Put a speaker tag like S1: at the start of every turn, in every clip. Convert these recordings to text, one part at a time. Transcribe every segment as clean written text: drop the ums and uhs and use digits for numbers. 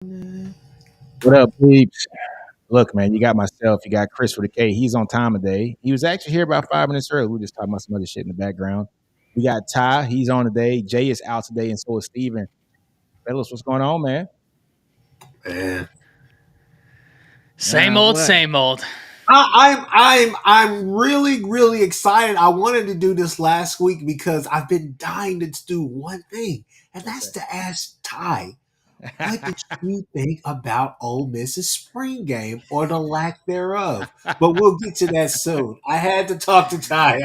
S1: What up, peeps? Look, man, you got myself, you got Chris with a K. He's on time today. He was actually here about 5 minutes early. We were just talking about some other shit in the background. We got Ty, he's on today. Jay is out today, and so is Steven. Fellas, what's going on, man?
S2: Man.
S3: Same old,
S1: What?
S3: same old.
S2: I'm really excited. I wanted to do this last week because I've been dying to do one thing, and that's to ask Ty, what did you think about Ole Miss's spring game or the lack thereof? But we'll get to that soon. I had to talk to Ty.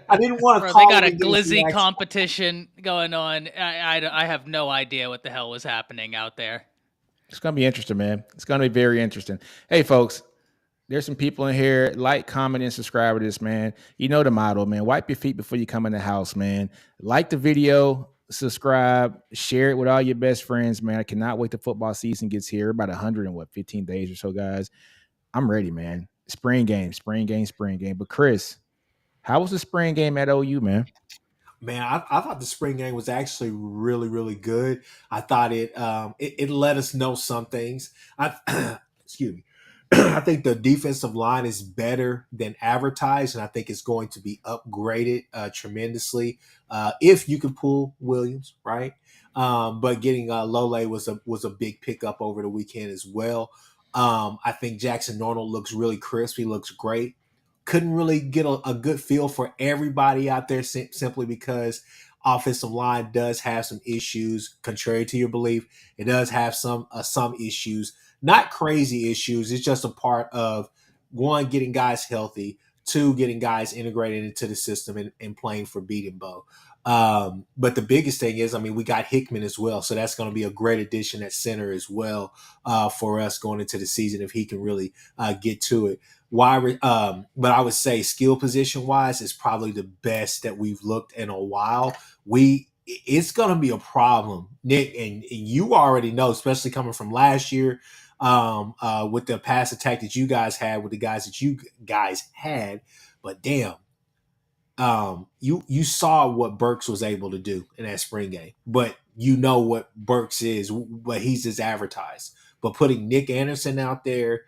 S2: I didn't want to
S3: Bro, they
S2: call
S3: got
S2: him
S3: a
S2: and get his
S3: glizzy
S2: reaction.
S3: competition going on. I have no idea what the hell was happening out there.
S1: It's gonna be interesting, man. It's gonna be very interesting. Hey, folks, there's some people in here. Like, comment, and subscribe to this, man. You know the motto, man. Wipe your feet before you come in the house, man. Like the video, subscribe, share it with all your best friends, man. I cannot wait till football season gets here. About 15 days or so, guys. I'm ready, man. Spring game, spring game, spring game. But Chris, how was the spring game at OU, man?
S2: Man, I thought the spring game was actually really good. I thought it let us know some things. Excuse me. I think the defensive line is better than advertised, and I think it's going to be upgraded tremendously if you can pull Williams, right? But getting Lole was a big pickup over the weekend as well. I think Jackson Arnold looks really crisp. He looks great. Couldn't really get a good feel for everybody out there simply because offensive line does have some issues. Contrary to your belief, it does have some issues, not crazy issues. It's just a part of one, getting guys healthy, two, getting guys integrated into the system and playing for Beating Bow. But the biggest thing is, I mean, we got Hickman as well, so that's going to be a great addition at center as well for us going into the season if he can really get to it. But I would say skill position wise is probably the best that we've looked in a while. It's going to be a problem, Nick, and you already know, especially coming from last year, with the pass attack that you guys had with the guys that you guys had. But damn, you saw what Burks was able to do in that spring game, but you know what Burks is, what he's just advertised. But putting Nick Anderson out there,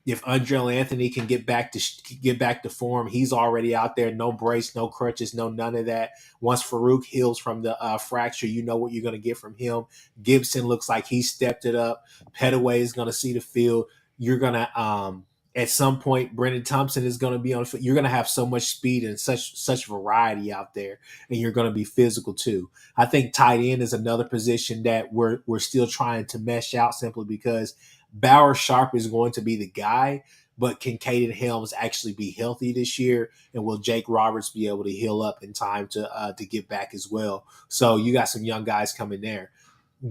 S2: if Andrell Anthony can get back to form, he's already out there. No brace, no crutches, no none of that. Once Farouk heals from the fracture, you know what you're going to get from him. Gibson looks like he stepped it up. Petaway is going to see the field. You're going to at some point, Brendan Thompson is going to be on. You're going to have so much speed and such variety out there, and you're going to be physical too. I think tight end is another position that we're still trying to mesh out simply because Bauer Sharp is going to be the guy, but can Caden Helms actually be healthy this year? And will Jake Roberts be able to heal up in time to get back as well? So you got some young guys coming there.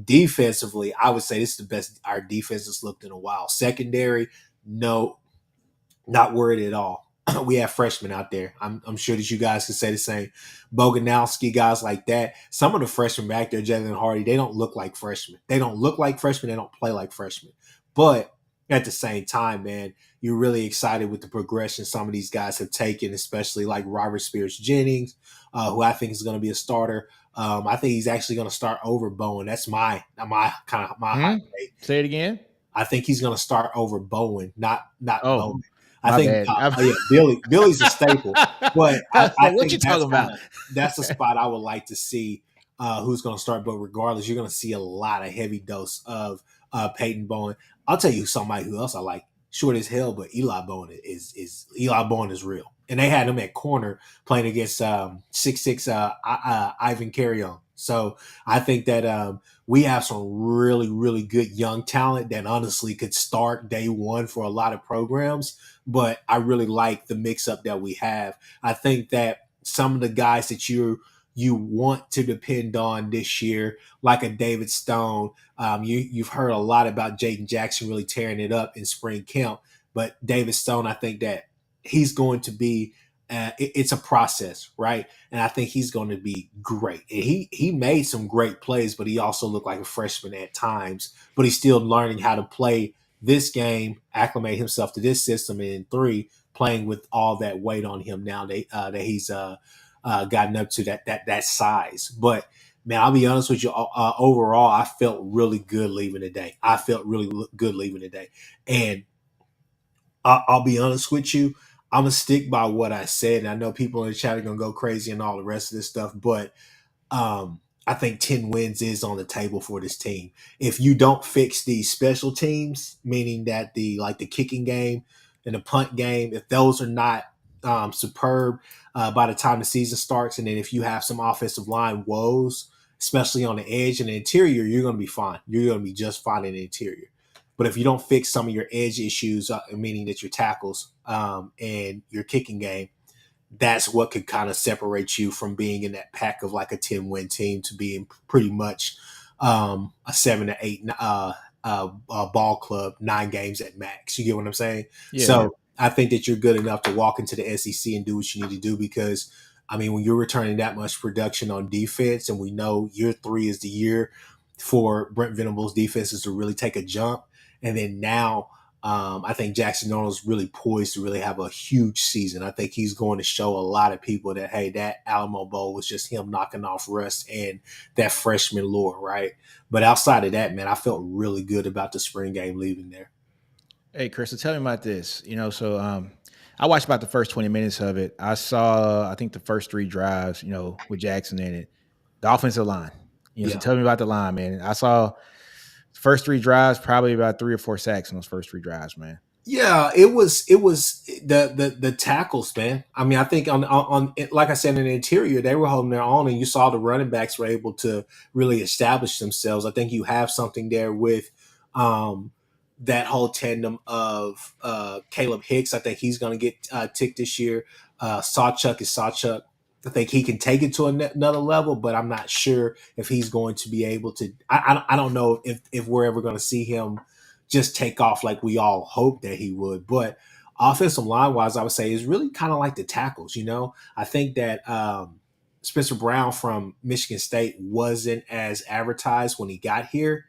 S2: Defensively, I would say this is the best our defense has looked in a while. Secondary, no, not worried at all. We have freshmen out there. I'm sure that you guys can say the same. Boganowski, guys like that. Some of the freshmen back there, Jalen Hardy, they don't look like freshmen. They don't look like freshmen. They don't play like freshmen. But at the same time, man, you're really excited with the progression some of these guys have taken, especially like Robert Spears Jennings, who I think is going to be a starter. I think he's actually going to start over Bowen. That's my hot take.
S1: Say it again.
S2: I think he's going to start over Bowen, not
S1: Oh,
S2: Bowen. I
S1: my
S2: think,
S1: bad.
S2: yeah, Billy's a staple, but I
S1: What you
S2: think
S1: talking about?
S2: that's a spot I would like to see who's going to start. But regardless, you're going to see a lot of heavy dose of Peyton Bowen. I'll tell you somebody who else I like, short as hell, but Eli Bowen is Eli Bowen is real, and they had him at corner playing against 6'6" Ivan Carrion. So I think that we have some really good young talent that honestly could start day one for a lot of programs. But I really like the mix up that we have. I think that some of the guys that you want to depend on this year, like a David Stone. You've heard a lot about Jaden Jackson really tearing it up in spring camp, but David Stone, I think that he's going to be. It's a process, right? And I think he's going to be great. And he made some great plays, but he also looked like a freshman at times. But he's still learning how to play this game, acclimate himself to this system, and in three, playing with all that weight on him now that he's gotten up to that size. But man, I'll be honest with you. Overall, I felt really good leaving today. I felt really good leaving today, and I'll be honest with you. I'm gonna stick by what I said. And I know people in the chat are gonna go crazy and all the rest of this stuff, but I think 10 wins is on the table for this team. If you don't fix the special teams, meaning that the kicking game and the punt game, if those are not superb by the time the season starts, and then if you have some offensive line woes, especially on the edge and the interior, you're going to be fine. You're going to be just fine in the interior. But if you don't fix some of your edge issues, meaning that your tackles and your kicking game, that's what could kind of separate you from being in that pack of like a 10-win team to being pretty much a 7 to 8 ball club, 9 games at max. You get what I'm saying?
S1: Yeah.
S2: So I think that you're good enough to walk into the SEC and do what you need to do because, I mean, when you're returning that much production on defense, and we know year 3 is the year for Brent Venables' defenses to really take a jump, and then now I think Jackson Arnold's really poised to really have a huge season. I think he's going to show a lot of people that, hey, that Alamo Bowl was just him knocking off rust and that freshman lore, right? But outside of that, man, I felt really good about the spring game leaving there.
S1: Hey, Chris, tell me about this. So I watched about the first 20 minutes of it. I saw, I think, the first 3 drives, with Jackson in it. The offensive line. So tell me about the line, man. I saw first 3 drives, probably about 3 or 4 sacks in those first 3 drives, man.
S2: Yeah, it was the tackles, man. I mean, I think on like I said, in the interior, they were holding their own, and you saw the running backs were able to really establish themselves. I think you have something there with that whole tandem of Caleb Hicks. I think he's going to get ticked this year. Sawchuk is Sawchuk. I think he can take it to another level, but I'm not sure if he's going to be able to. I don't know if we're ever going to see him just take off like we all hoped that he would. But offensive line wise, I would say is really kind of like the tackles. I think that Spencer Brown from Michigan State wasn't as advertised when he got here.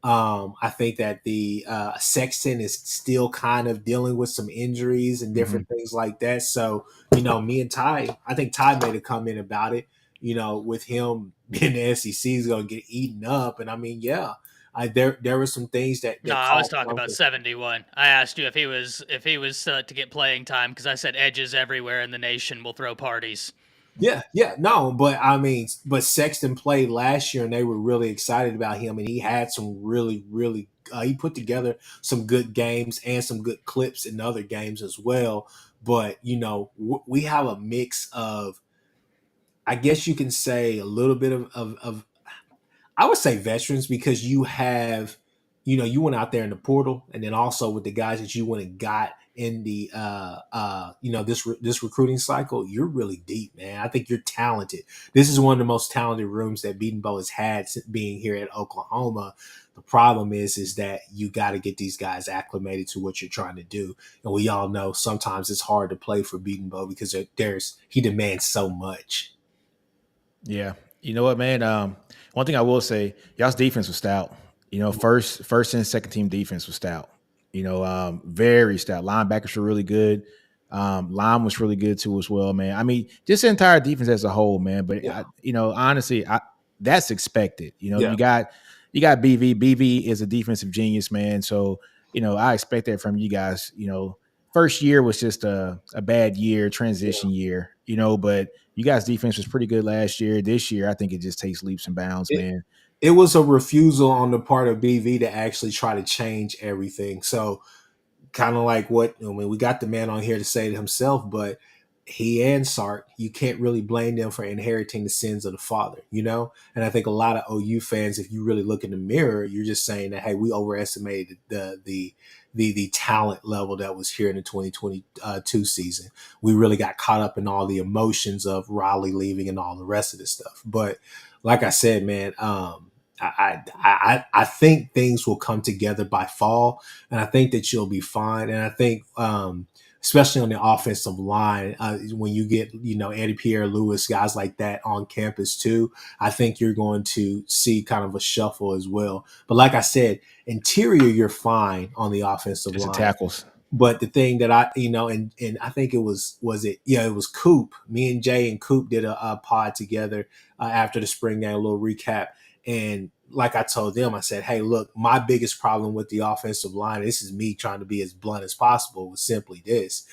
S2: I think that the Sexton is still kind of dealing with some injuries and different things like that. So, me and Ty, I think Ty made a comment about it, with him being the SEC is going to get eaten up. And I mean, yeah, there were some things that
S3: no, I was talking about 71. I asked you if he was to get playing time because I said edges everywhere in the nation will throw parties.
S2: Yeah, no, but I mean, Sexton played last year, and they were really excited about him, and he had some really, really. He put together some good games and some good clips in other games as well. But we have a mix of, I guess you can say, a little bit of I would say veterans because you have, you went out there in the portal, and then also with the guys that you went and got in the this recruiting cycle, you're really deep, man. I think you're talented. This is one of the most talented rooms that Beatonbow has had since being here at Oklahoma. The problem is that you got to get these guys acclimated to what you're trying to do, and we all know sometimes it's hard to play for Beatonbow because he demands so much.
S1: Yeah, you know what, man. One thing I will say, y'all's defense was stout. First and second team defense was stout. Very stout. Linebackers were really good. Line was really good too as well, man. I mean, just the entire defense as a whole, man. But honestly, that's expected. You got BV. BV is a defensive genius, man. So I expect that from you guys. First year was just a bad year, transition year. But you guys' defense was pretty good last year. This year, I think it just takes leaps and bounds, man.
S2: It was a refusal on the part of BV to actually try to change everything. So kind of like we got the man on here to say it himself, but he and Sark, you can't really blame them for inheriting the sins of the father, And I think a lot of OU fans, if you really look in the mirror, you're just saying that, hey, we overestimated the talent level that was here in the 2022 season. We really got caught up in all the emotions of Raleigh leaving and all the rest of this stuff. But like I said, man, I think things will come together by fall, and I think that you'll be fine. And I think, especially on the offensive line, when you get Eddie Pierre-Louis, guys like that on campus too, I think you're going to see kind of a shuffle as well. But like I said, interior you're fine on the offensive line.
S1: Tackles.
S2: But the thing that I, and I think it was it? Yeah, it was Coop. Me and Jay and Coop did a pod together after the spring game, a little recap. And like I told them, I said, hey, look, my biggest problem with the offensive line, this is me trying to be as blunt as possible, was simply this.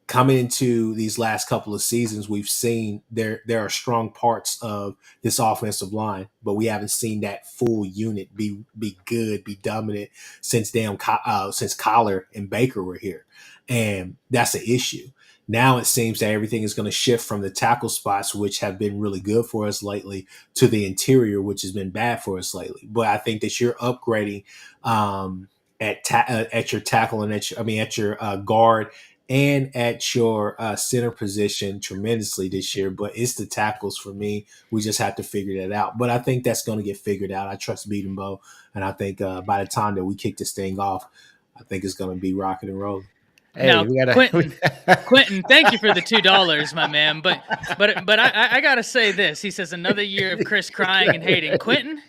S2: Coming into these last couple of seasons, we've seen there are strong parts of this offensive line, but we haven't seen that full unit be good, be dominant since since Collar and Baker were here, and that's an issue. Now it seems that everything is going to shift from the tackle spots, which have been really good for us lately, to the interior, which has been bad for us lately. But I think that you're upgrading at your tackle and at your guard and at your center position tremendously this year, but it's the tackles for me. We just have to figure that out. But I think that's going to get figured out. I trust Beatonbow, and I think by the time that we kick this thing off, I think it's going to be rocking and rolling.
S1: Hey,
S3: now,
S1: we gotta,
S3: Quentin, thank you for the $2, my man. But I gotta say this. He says another year of Chris crying and hating. Quentin,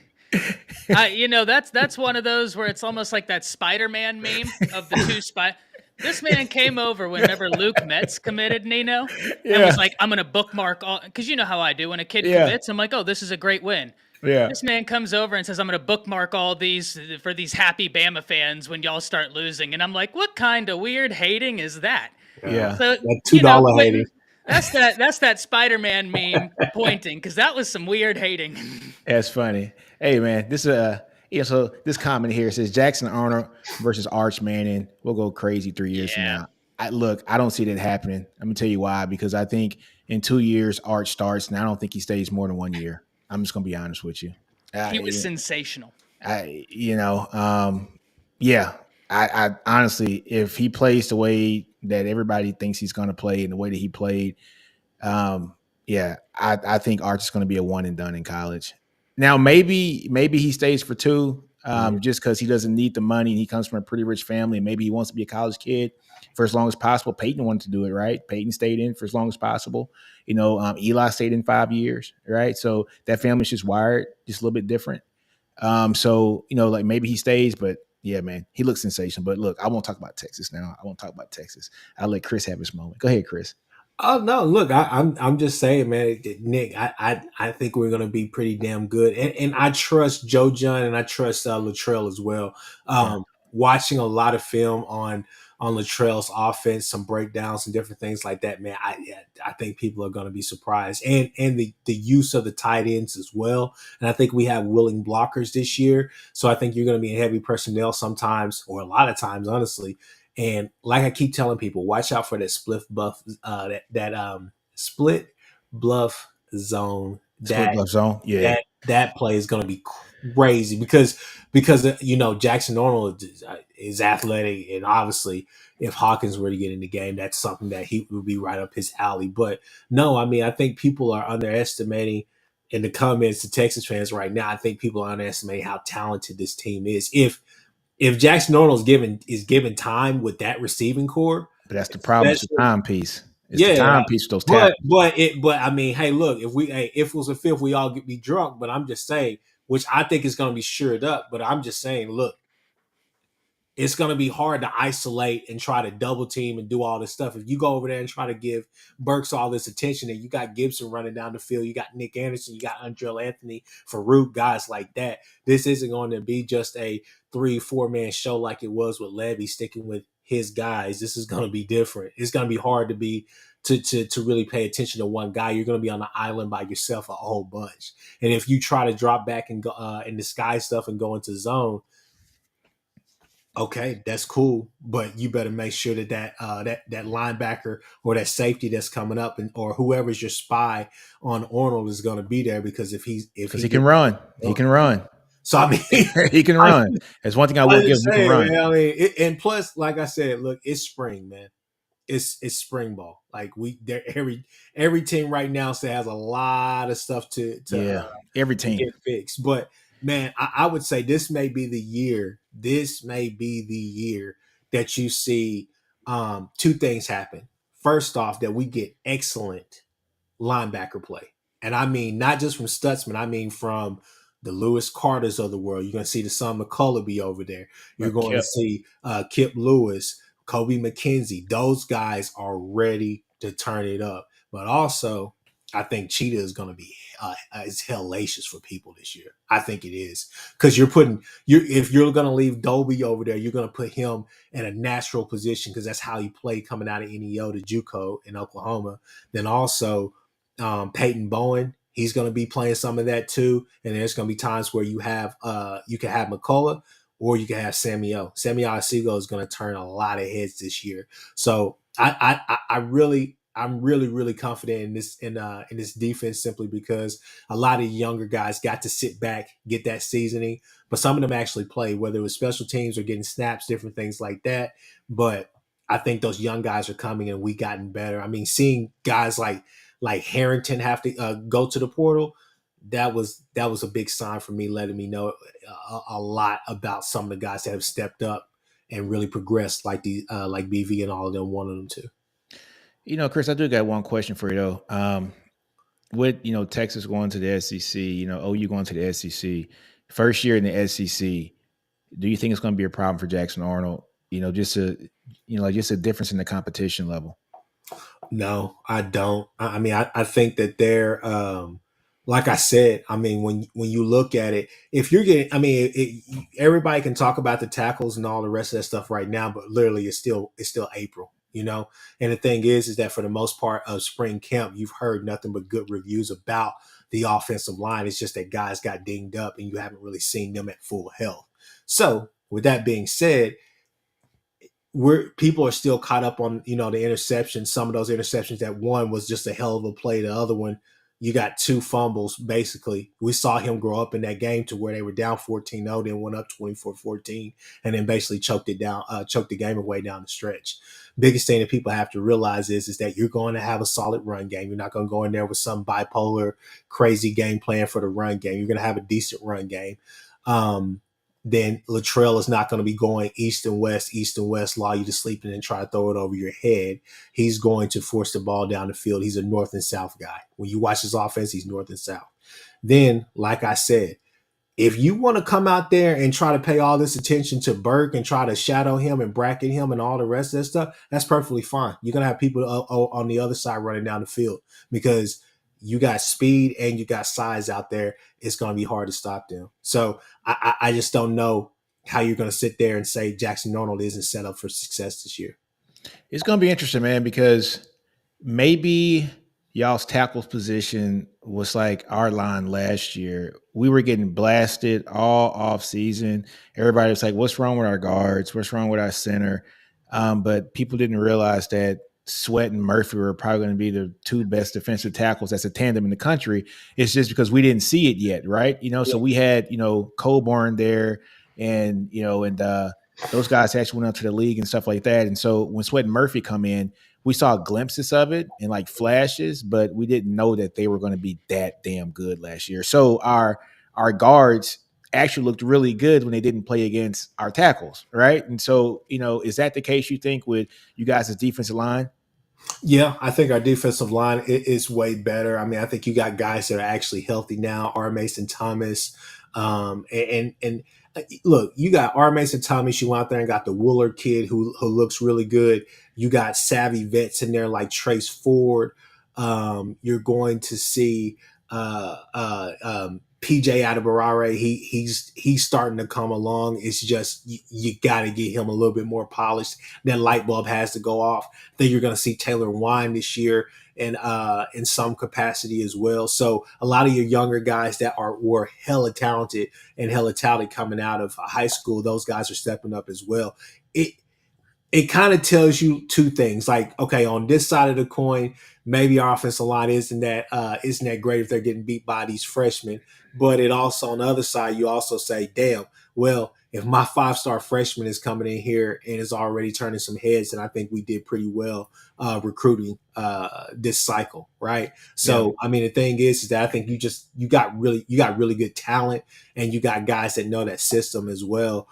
S3: that's one of those where it's almost like that Spider-Man meme of the two spy. This man came over whenever Luke Metz committed, Nino, and was like, I'm going to bookmark all, because you know how I do. When a kid commits, I'm like, oh, this is a great win.
S1: Yeah.
S3: This man comes over and says, I'm going to bookmark all these for these happy Bama fans when y'all start losing. And I'm like, what kind of weird hating is that?
S1: Yeah.
S3: So,
S2: that $2 hating.
S3: That's that Spider-Man meme pointing, because that was some weird hating.
S1: That's funny. Hey, man, this so this comment here says Jackson Arnold versus Arch Manning. We'll go crazy 3 years from now. I don't see that happening. I'm gonna tell you why. Because I think in 2 years Arch starts, and I don't think he stays more than 1 year. I'm just gonna be honest with you.
S3: He was sensational.
S1: I honestly, if he plays the way that everybody thinks he's gonna play and the way that he played, I think Arch is gonna be a one and done in college. Now, maybe he stays for 2, just because he doesn't need the money. He comes from a pretty rich family, and maybe he wants to be a college kid for as long as possible. Peyton wanted to do it, right? Peyton stayed in for as long as possible. Eli stayed in 5 years, right? So that family's just wired just a little bit different. Like maybe he stays, but yeah, man, he looks sensational. But look, I won't talk about Texas now. I won't talk about Texas. I'll let Chris have his moment. Go ahead, Chris.
S2: Oh no! Look, I'm just saying, man, Nick. I think we're gonna be pretty damn good, and I trust Joe John and I trust Latrell as well. Watching a lot of film on Latrell's offense, some breakdowns and different things like that, man. I think people are gonna be surprised, and the use of the tight ends as well. And I think we have willing blockers this year, so I think you're gonna be in heavy personnel sometimes, or a lot of times, honestly. And like I keep telling people, watch out for that split bluff, split bluff zone.
S1: Split bluff zone, yeah.
S2: That play is going to be crazy because Jackson Arnold is athletic, and obviously if Hawkins were to get in the game, that's something that he would be right up his alley. But no, I mean, I think people are underestimating. In the comments to Texas fans right now, I think people are underestimating how talented this team is. If Jackson Arnold is given time with that receiving core,
S1: but that's the problem. It's the timepiece. The timepiece with those tackles.
S2: But I mean, hey, look, if it was a fifth, we all be drunk. But I'm just saying, which I think is going to be shored up. But I'm just saying, look, it's going to be hard to isolate and try to double team and do all this stuff. If you go over there and try to give Burks all this attention, and you got Gibson running down the field, you got Nick Anderson, you got Andrell Anthony, Farouk, guys like that. This isn't going to be just a 3-4 man show like it was with Levy sticking with his guys. This is going to be different. It's going to be hard to really pay attention to one guy. You're going to be on the island by yourself a whole bunch. And if you try to drop back and go in the sky stuff and go into zone, okay, that's cool, but you better make sure that linebacker or that safety that's coming up, or whoever's your spy on Arnold is going to be there, because if he
S1: can run, he can run.
S2: So I mean,
S1: he can run. That's one thing I will give him. He can run.
S2: Man, I mean, and plus, like I said, look, it's spring, man. It's spring ball. Like every team right now has a lot of stuff to
S1: every team
S2: get fixed, but. Man, I would say this may be the year. This may be the year that you see 2 things happen. First off, that we get excellent linebacker play. And I mean, not just from Stutzman. I mean, from the Lewis Carters of the world. You're going to see the son McCullough be over there. You're going to see Kip Lewis. Kobe McKenzie, those guys are ready to turn it up. But also, I think Cheetah is going to be is hellacious for people this year. I think it is because if you're going to leave Dolby over there, you're going to put him in a natural position because that's how he played coming out of NEO to JUCO in Oklahoma. Then also Peyton Bowen, he's going to be playing some of that too. And there's going to be times where you can have McCullough or you can have Samuel. Samuel Asigo is going to turn a lot of heads this year. So I'm really confident in this defense simply because a lot of younger guys got to sit back, get that seasoning, but some of them actually play, whether it was special teams or getting snaps, different things like that. But I think those young guys are coming and we gotten better. I mean, seeing guys like Harrington have to go to the portal, that was a big sign for me, letting me know a lot about some of the guys that have stepped up and really progressed, like BV and all of them wanted them to.
S1: Chris, I do got one question for you though. With Texas going to the SEC, OU going to the SEC, first year in the SEC, do you think it's going to be a problem for Jackson Arnold? Just a difference in the competition level.
S2: No, I don't. I mean, I think that they're like I said. I mean, when you look at it, if you're getting, I mean, everybody can talk about the tackles and all the rest of that stuff right now, but literally, it's still April. And the thing is that for the most part of spring camp, you've heard nothing but good reviews about the offensive line. It's just that guys got dinged up and you haven't really seen them at full health. So with that being said, people are still caught up on, the interceptions. Some of those interceptions, that one was just a hell of a play. The other one, you got two fumbles, basically. We saw him grow up in that game to where they were down 14-0, then went up 24-14, and then basically choked the game away down the stretch. Biggest thing that people have to realize is that you're going to have a solid run game. You're not going to go in there with some bipolar, crazy game plan for the run game. You're going to have a decent run game. Then Latrell is not going to be going east and west, allow you to sleep and then try to throw it over your head. He's going to force the ball down the field. He's a north and south guy. When you watch his offense, he's north and south. Then, like I said, if you want to come out there and try to pay all this attention to Burke and try to shadow him and bracket him and all the rest of that stuff, that's perfectly fine. You're going to have people on the other side running down the field because you got speed and you got size out there. It's going to be hard to stop them. So I just don't know how you're going to sit there and say Jackson Arnold isn't set up for success this year.
S1: It's going to be interesting, man, because maybe y'all's tackles position was like our line last year. We were getting blasted all off season. Everybody was like, what's wrong with our guards? What's wrong with our center? But people didn't realize that Sweat and Murphy were probably going to be the two best defensive tackles as a tandem in the country. It's just because we didn't see it yet, right? So we had, Coburn there and those guys actually went out to the league and stuff like that. And so when Sweat and Murphy come in, we saw glimpses of it and like flashes, but we didn't know that they were going to be that damn good last year. So our guards actually looked really good when they didn't play against our tackles, right? And so, is that the case you think with you guys' defensive line?
S2: Yeah, I think our defensive line is way better. I mean, I think you got guys that are actually healthy now. R. Mason Thomas, and look, you got R. Mason Thomas. You went out there and got the Woolard kid who looks really good. You got savvy vets in there like Trace Ford. You're going to see PJ Adebarare, he's starting to come along. It's just you got to get him a little bit more polished. That light bulb has to go off. Then you're going to see Taylor Wine this year and in some capacity as well. So a lot of your younger guys that were hella talented and hella touted coming out of high school, those guys are stepping up as well. It kind of tells you two things. Like, okay, on this side of the coin, maybe our offensive line isn't that great if they're getting beat by these freshmen. But it also, on the other side, you also say, damn, well, if my 5-star freshman is coming in here and is already turning some heads, then I think we did pretty well recruiting this cycle, right? So, yeah. I mean, the thing is that I think you got really good talent, and you got guys that know that system as well.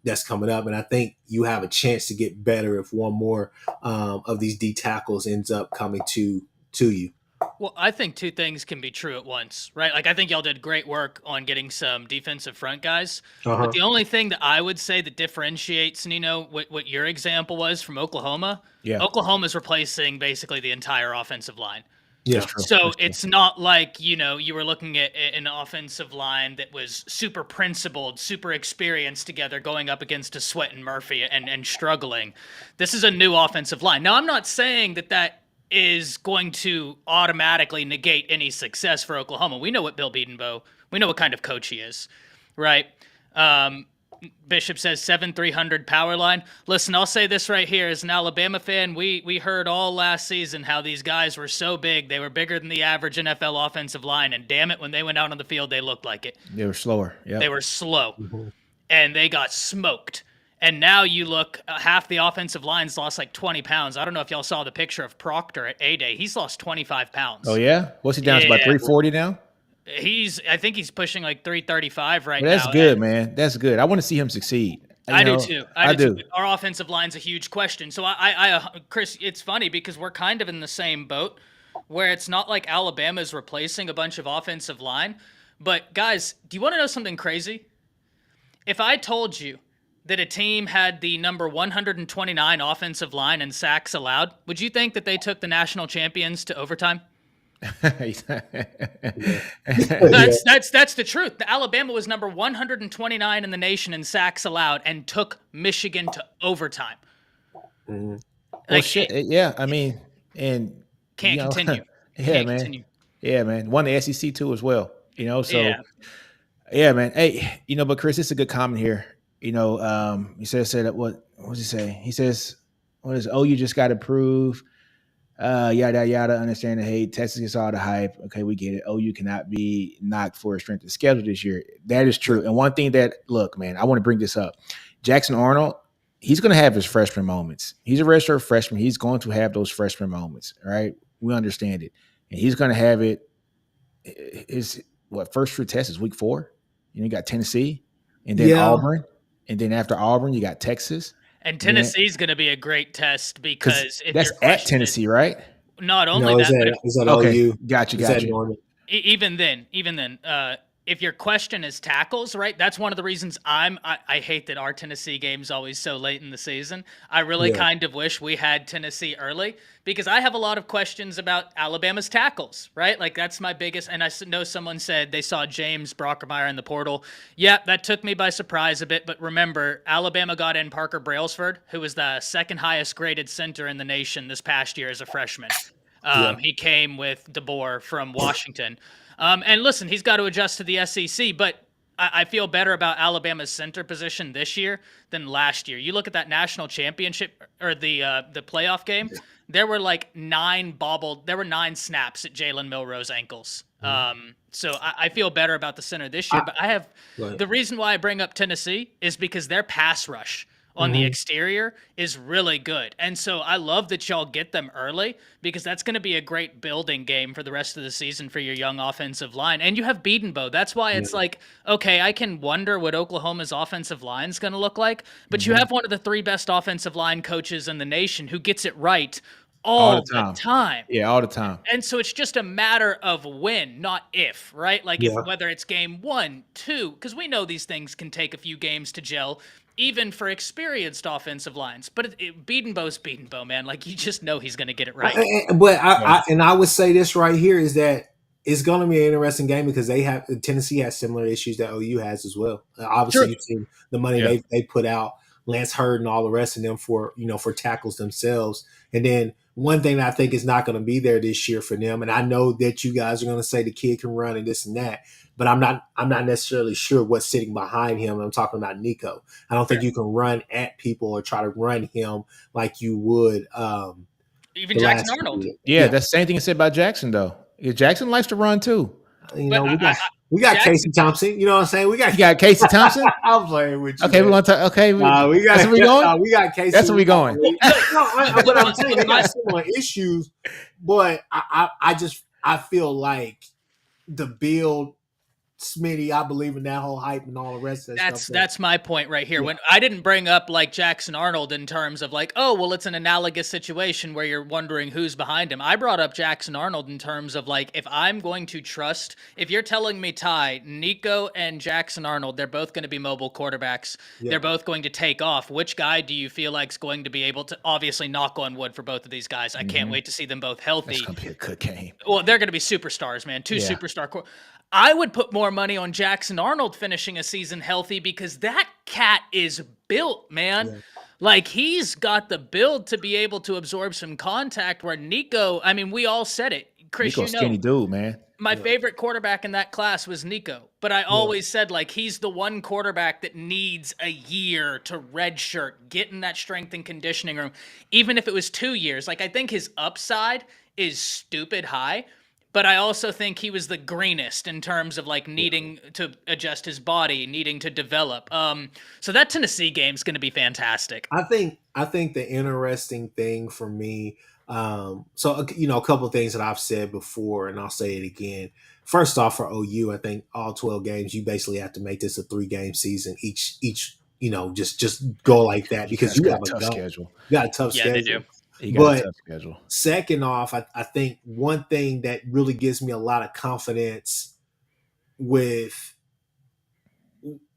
S2: That's coming up, and I think you have a chance to get better if one more of these D tackles ends up coming to you.
S3: Well, I think two things can be true at once, right? Like, I think y'all did great work on getting some defensive front guys. But the only thing that I would say that differentiates, Nino, what your example was from Oklahoma,
S1: Yeah,
S3: Oklahoma's replacing basically the entire offensive line.
S2: Yeah.
S1: that's true.
S3: So
S1: That's true.
S3: it's not like, you were looking at an offensive line that was super principled, super experienced together going up against a Sweat and Murphy and struggling. This is a new offensive line. Now, I'm not saying that is going to automatically negate any success for Oklahoma. We know what Bill Bedenbaugh, we know what kind of coach he is, right? Bishop says 7-300 power line. Listen, I'll say this right here. As an Alabama fan, we heard all last season how these guys were so big. They were bigger than the average NFL offensive line. And damn it, when they went out on the field, they looked like it.
S1: They were slower. Yeah,
S3: They were slow. And they got smoked. And now you look, half the offensive line's lost like 20 pounds. I don't know if y'all saw the picture of Proctor at A-Day. He's lost 25 pounds.
S1: Oh yeah, what's he down to about
S3: Yeah.
S1: 340 now?
S3: I think he's pushing like 335 right
S1: Well,
S3: now.
S1: that's good, man. That's good. I want to see him succeed.
S3: I do
S1: know,
S3: too.
S1: I do.
S3: Too. Our offensive line's a huge question. So Chris, it's funny because we're kind of in the same boat where it's not like Alabama's replacing a bunch of offensive line. But guys, do you want to know something crazy? If I told you that a team had the number 129 offensive line and sacks allowed, would you think that they took the national champions to overtime? That's the truth. The Alabama was number 129 in the nation in sacks allowed and took Michigan to overtime.
S1: Well,
S3: Like,
S1: shit. Yeah, I mean, and
S3: Can't
S1: you know,
S3: continue.
S1: Yeah,
S3: Can't
S1: man.
S3: continue.
S1: Yeah, man. Won the SEC too as well. So
S3: Yeah.
S1: yeah, man. Hey, but Chris, it's a good comment here. He said that what does he say? He says, what is you just got to prove yada yada, understand the hate. Texas gets all the hype. Okay, we get it. OU cannot be knocked for a strength of schedule this year. That is true. And one thing that, look, man, I want to bring this up. Jackson Arnold, he's going to have his freshman moments. He's a redshirt freshman. He's going to have those freshman moments, right? We understand it. And he's going to have it. His first true test is week 4. You got Tennessee and then Auburn. And then after Auburn, you got Texas.
S3: And Tennessee's going to be a great test because if
S1: that's at Tennessee, right?
S3: Not only
S2: is that
S1: okay.
S2: OU?
S1: Gotcha.
S3: Even then, if your question is tackles, right? That's one of the reasons I hate that our Tennessee game's always so late in the season. I really kind of wish we had Tennessee early because I have a lot of questions about Alabama's tackles, right? Like that's my biggest, and I know someone said they saw James Brockermeyer in the portal. Yeah, that took me by surprise a bit, but remember, Alabama got in Parker Brailsford, who was the second highest graded center in the nation this past year as a freshman. He came with DeBoer from Washington. And listen, he's got to adjust to the SEC, but I feel better about Alabama's center position this year than last year. You look at that national championship or the playoff game, there were like 9 snaps at Jalen Milroe's ankles. So I feel better about the center this year, but the reason why I bring up Tennessee is because their pass rush on the exterior is really good. And so I love that y'all get them early because that's going to be a great building game for the rest of the season for your young offensive line. And you have Bedenbaugh. That's why it's like, okay, I can wonder what Oklahoma's offensive line is going to look like, but you have one of the 3 best offensive line coaches in the nation who gets it right all the time.
S1: Yeah, all the time.
S3: And so it's just a matter of when, not if, right? Like whether it's game 1, 2, because we know these things can take a few games to gel, even for experienced offensive lines. But Bedenbaugh's Bedenbaugh, man. Like, you just know he's going to get it right.
S2: But I would say this right here is that it's going to be an interesting game because Tennessee has similar issues that OU has as well. Obviously, you've seen the money they put out, Lance Hurd and all the rest of them for tackles themselves. And then one thing that I think is not going to be there this year for them, and I know that you guys are going to say the kid can run and this and that, but I'm not necessarily sure what's sitting behind him. I'm talking about Nico. I don't think you can run at people or try to run him like you would.
S3: Even Jackson Arnold.
S1: Yeah, that's the same thing you said about Jackson, though. Yeah, Jackson likes to run too.
S2: We got Casey Thompson. You know what I'm saying? You got
S1: Casey Thompson.
S2: I'm playing with you.
S1: Okay, we're gonna talk. Okay, that's where we going.
S2: We got Casey.
S1: That's where we going.
S2: But I'm saying they got similar issues, but I feel like the build Smitty, I believe in that whole hype and all the rest of that stuff.
S3: That's my point right here. Yeah. When I didn't bring up like Jackson Arnold in terms of like, oh, well, it's an analogous situation where you're wondering who's behind him. I brought up Jackson Arnold in terms of like, if I'm going to trust, if you're telling me, Ty, Nico and Jackson Arnold, they're both going to be mobile quarterbacks. Yeah. They're both going to take off. Which guy do you feel like is going to be able to, obviously knock on wood for both of these guys? I can't wait to see them both healthy.
S1: It's going to be a good game.
S3: Well, they're going to be superstars, man. Two superstar I would put more money on Jackson Arnold finishing a season healthy because that cat is built, man. Yeah. Like, he's got the build to be able to absorb some contact where Nico, I mean, we all said it. Chris,
S1: Nico's skinny dude, man.
S3: My favorite quarterback in that class was Nico, but I always said, like, he's the one quarterback that needs a year to redshirt, get in that strength and conditioning room, even if it was 2 years. Like, I think his upside is stupid high, but I also think he was the greenest in terms of like needing to adjust his body, needing to develop. So that Tennessee game is going to be fantastic.
S2: I think the interesting thing for me, so you know, a couple of things that I've said before, and I'll say it again. First off, for OU, I think all 12 games, you basically have to make this a 3-game season. Each, you know, just go like that because you have a tough schedule. You got a tough schedule.
S3: They do.
S2: But second off, I think one thing that really gives me a lot of confidence with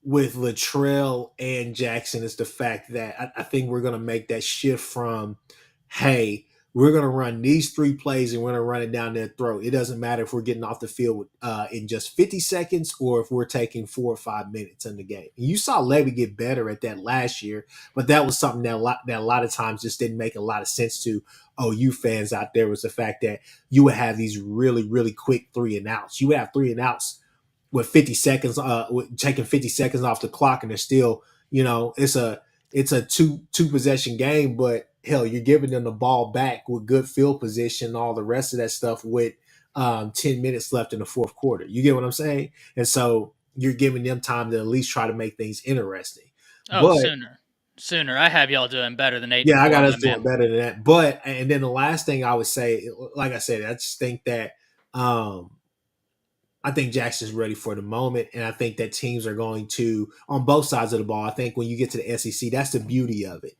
S2: Latrell and Jackson is the fact that I think we're going to make that shift from, hey, we're going to run these 3 plays and we're going to run it down their throat. It doesn't matter if we're getting off the field in just 50 seconds or if we're taking 4 or 5 minutes in the game. And you saw Levy get better at that last year, but that was something that a lot of times just didn't make a lot of sense to OU fans out there, was the fact that you would have these really, really quick 3-and-outs. You would have 3-and-outs with 50 seconds, taking 50 seconds off the clock, and they're still, you know, it's a two possession game, but hell, you're giving them the ball back with good field position, all the rest of that stuff with 10 minutes left in the fourth quarter. You get what I'm saying? And so you're giving them time to at least try to make things interesting.
S3: Oh, but, sooner. I have y'all doing better than 8.
S2: Yeah, I got us doing better than that. But, and then the last thing I would say, like I said, I just think that I think Jackson's ready for the moment, and I think that teams are going to, on both sides of the ball, I think when you get to the SEC, that's the beauty of it.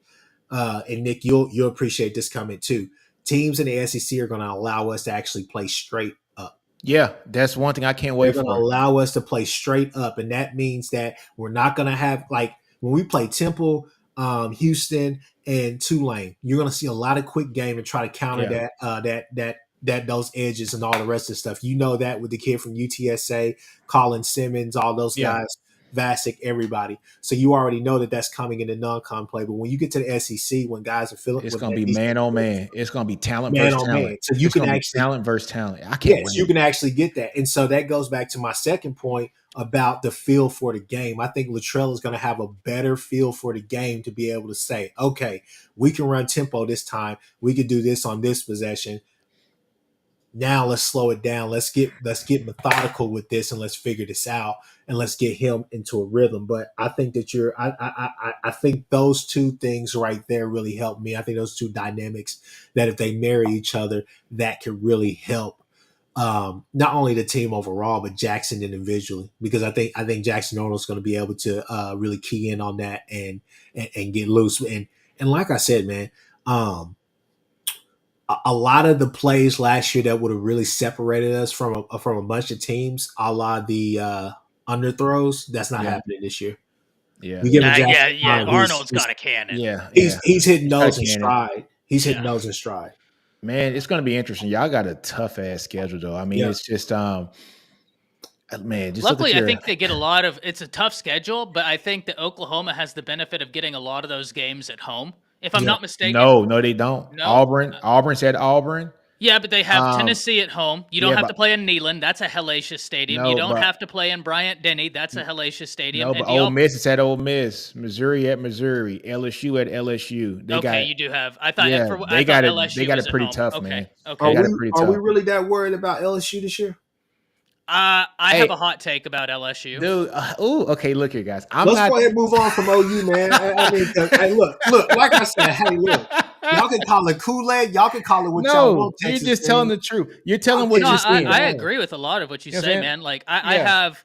S2: And Nick, you'll appreciate this comment too. Teams in the SEC are going to allow us to actually play straight up.
S1: Yeah, that's one thing I can't wait for.
S2: They're going to allow us to play straight up, and that means that we're not going to have, like, when we play Temple, Houston, and Tulane, you're going to see a lot of quick game and try to counter that those edges and all the rest of the stuff. You know that with the kid from UTSA, Colin Simmons, all those guys. Vasic, everybody. So you already know that that's coming in the non-con play. But when you get to the SEC, when guys are feeling,
S1: it's going to be man on man. It's going to be talent versus talent. Man.
S2: So you can actually
S1: talent versus talent. I can't.
S2: Yes, you can actually get that. And so that goes back to my second point about the feel for the game. I think Latrell is going to have a better feel for the game to be able to say, okay, we can run tempo this time. We can do this on this possession. Now let's slow it down. Let's get methodical with this and let's figure this out and let's get him into a rhythm. But I think that I think those two things right there really help me. I think those two dynamics that if they marry each other, that could really help not only the team overall, but Jackson individually, because I think Jackson Arnold's going to be able to really key in on that and get loose. And like I said, man, a lot of the plays last year that would have really separated us from a bunch of teams, a lot of the underthrows, that's not happening this year.
S3: Yeah, Arnold's got a cannon.
S1: Yeah,
S2: he's hitting those in stride. He's hitting those in stride.
S1: Man, it's going to be interesting. Y'all got a tough ass schedule, though. I mean, it's just man. Just
S3: luckily, I think they get a lot of. It's a tough schedule, but I think that Oklahoma has the benefit of getting a lot of those games at home. If I'm not mistaken.
S1: No, they don't. No. Auburn's at Auburn.
S3: Yeah, but they have Tennessee at home. You don't have to play in Neyland. That's a hellacious stadium. You don't have to play in Bryant-Denny. That's a hellacious stadium.
S1: No, but Ole Miss is at Ole Miss. Missouri at Missouri. LSU at LSU.
S3: You do have. I thought.
S1: They got it pretty tough, man.
S3: Okay.
S2: Are we really that worried about LSU this year?
S3: I have a hot take about LSU.
S1: Dude, okay, look here, guys.
S2: Let's go ahead and move on from OU, man. I mean, hey, look, like I said, hey, look. Y'all can call it Kool-Aid. Y'all can call it what y'all want.
S1: You're just telling the truth. You're telling what you're seeing.
S3: I agree with a lot of what you say, man. Like, I have